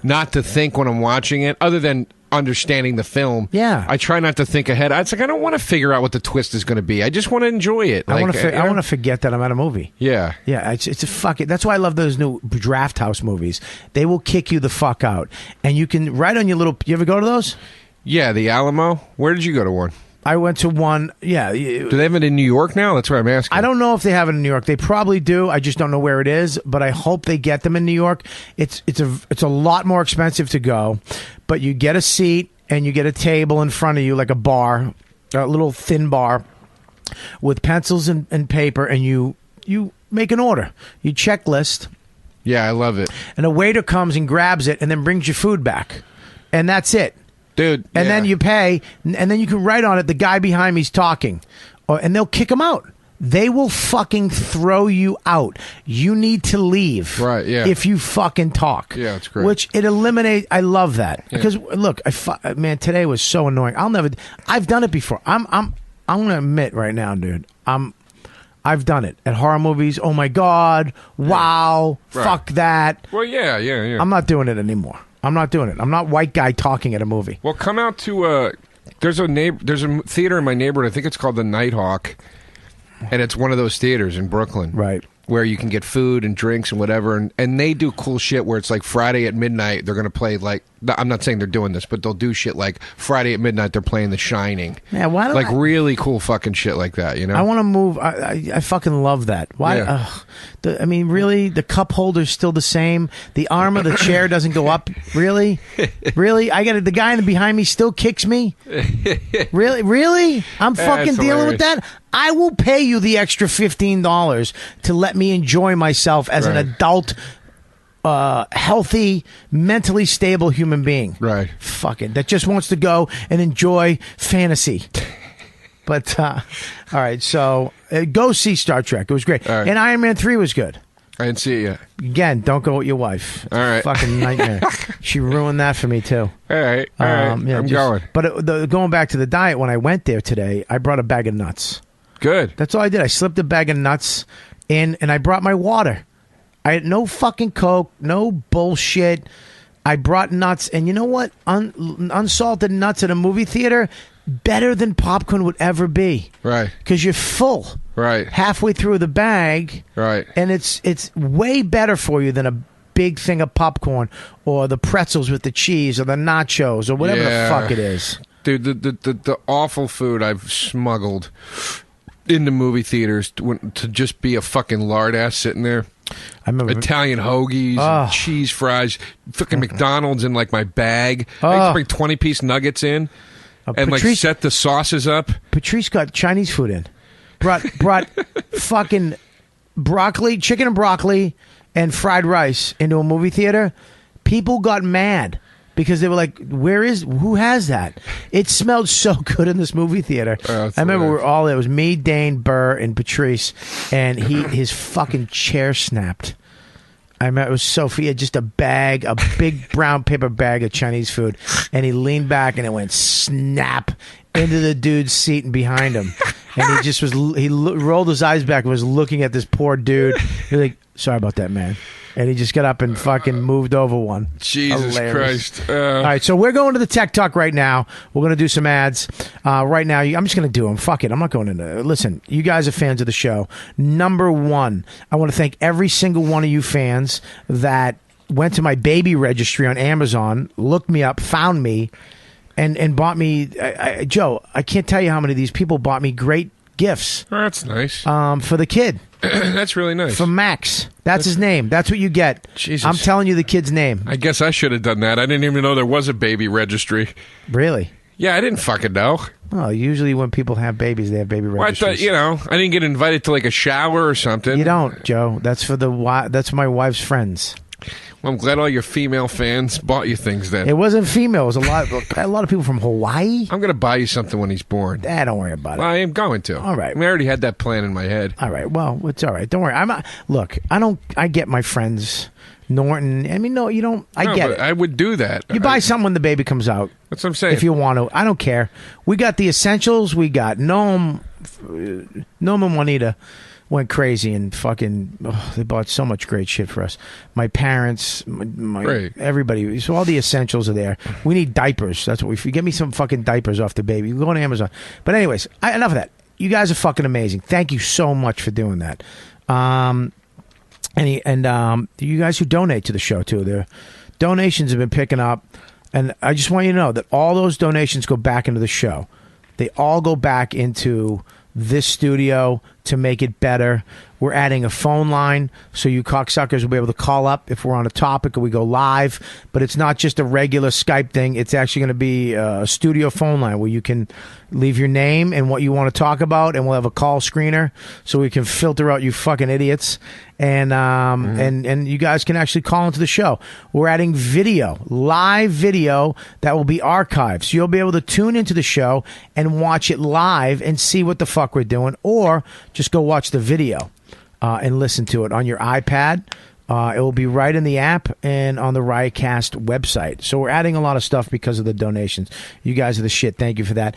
not to think when I'm watching it, other than understanding the film. Yeah. I try not to think ahead. It's like I don't want to figure out what the twist is going to be. I just want to enjoy it. I want to forget that I'm at a movie. Yeah. Yeah, it's a fuck it. That's why I love those new Draft House movies. They will kick you the fuck out. And you can write on your little, you ever go to those? Yeah, the Alamo. Where did you go to one? I went to one. Yeah. Do they have it in New York now? That's what I'm asking. I don't know if they have it in New York. They probably do. I just don't know where it is. But I hope they get them in New York. It's a lot more expensive to go, but you get a seat and you get a table in front of you, like a bar, a little thin bar, with pencils and paper, and you make an order. You checklist. Yeah, I love it. And a waiter comes and grabs it and then brings your food back, and that's it. Dude, and then you pay, and then you can write on it, the guy behind me's talking, and they'll kick him out. They will fucking throw you out. You need to leave. Right, yeah. If you fucking talk. Yeah, it's great. Which it eliminates. I love that. Yeah. Because, look, man, today was so annoying. I've done it before. I'm going to admit right now, dude, I've done it at horror movies. Oh my God. Wow. Right. Fuck that. Well, yeah. I'm not doing it anymore. I'm not doing it. I'm not white guy talking at a movie. Well, come out to there's a theater in my neighborhood. I think it's called the Nighthawk, and it's one of those theaters in Brooklyn, right, where you can get food and drinks and whatever, and they do cool shit where it's like Friday at midnight they're gonna play, like, I'm not saying they're doing this, but they'll do shit like Friday at midnight they're playing The Shining. Yeah, why? Like really cool fucking shit like that, you know? I want to move. I fucking love that. Why? Yeah. I mean, really, the cup holder's still the same. The arm of the chair doesn't go up. Really, really. I got the guy behind me still kicks me. Really. I'm fucking dealing with that. I will pay you the extra $15 to let me enjoy myself as an adult, healthy, mentally stable human being. Right. Fucking that just wants to go and enjoy fantasy. But all right, so go see Star Trek. It was great, and Iron Man 3 was good. I didn't see it yet. Again, don't go with your wife. All right, fucking nightmare. She ruined that for me too. All right. Yeah, I'm going. But going back to the diet, when I went there today, I brought a bag of nuts. Good. That's all I did. I slipped a bag of nuts in, and I brought my water. I had no fucking Coke, no bullshit. I brought nuts, and you know what? Unsalted nuts at a movie theater, better than popcorn would ever be. Right. Because you're full. Right. Halfway through the bag. Right. And it's way better for you than a big thing of popcorn or the pretzels with the cheese or the nachos or whatever the fuck it is. Dude, the awful food I've smuggled into movie theaters to just be a fucking lard ass sitting there. I remember Italian hoagies, and cheese fries, fucking McDonald's in like my bag. I used to bring 20-piece nuggets in and like set the sauces up. Patrice got Chinese food in. Brought fucking broccoli, chicken and broccoli, and fried rice into a movie theater. People got mad because they were like, who has that? It smelled so good in this movie theater. I remember we were all there. It was me, Dane, Burr, and Patrice, and his fucking chair snapped. I remember it was Sophie had just a big brown paper bag of Chinese food, and he leaned back and it went snap into the dude's seat and behind him. And he rolled his eyes back and was looking at this poor dude. He was like, sorry about that, man. And he just got up and fucking moved over one. Jesus Hilarious. Christ. All right, so we're going to the Tech Talk right now. We're going to do some ads. Right now, I'm just going to do them. Fuck it. I'm not going into... Listen, you guys are fans of the show. Number one, I want to thank every single one of you fans that went to my baby registry on Amazon, looked me up, found me, and bought me... Joe, I can't tell you how many of these people bought me great gifts. Oh, that's nice. For the kid. That's really nice. For Max. That's his name. That's what you get. Jesus. I'm telling you the kid's name. I guess I should have done that. I didn't even know there was a baby registry. Really? Yeah, I didn't fucking know. Well, usually when people have babies, they have baby registries. Well, I thought, I didn't get invited to like a shower or something. You don't, Joe. That's for that's my wife's friends. Well, I'm glad all your female fans bought you things then. It wasn't female. It was a lot of people from Hawaii. I'm going to buy you something when he's born. Don't worry about it. Well, I am going to. All right. I already had that plan in my head. All right. Well, it's all right. Don't worry. Look, I get my friends, Norton. I mean, no, you don't. I get it. I would do that. You buy something when the baby comes out. That's what I'm saying. If you want to. I don't care. We got the essentials. We got Noam and Juanita went crazy and fucking they bought so much great shit for us. My parents, my everybody. So all the essentials are there. We need diapers. That's what we get me some fucking diapers off the baby. You go on Amazon. But anyways, enough of that. You guys are fucking amazing. Thank you so much for doing that. And you guys who donate to the show too. Their donations have been picking up, and I just want you to know that all those donations go back into the show. They all go back into this studio to make it better. We're adding a phone line so you cocksuckers will be able to call up if we're on a topic or we go live. But it's not just a regular Skype thing. It's actually going to be a studio phone line where you can leave your name and what you want to talk about, and we'll have a call screener so we can filter out you fucking idiots. And and you guys can actually call into the show. We're adding video, live video that will be archived. So you'll be able to tune into the show and watch it live and see what the fuck we're doing, or just go watch the video and listen to it on your iPad. It will be right in the app and on the Riotcast website. So we're adding a lot of stuff because of the donations. You guys are the shit. Thank you for that.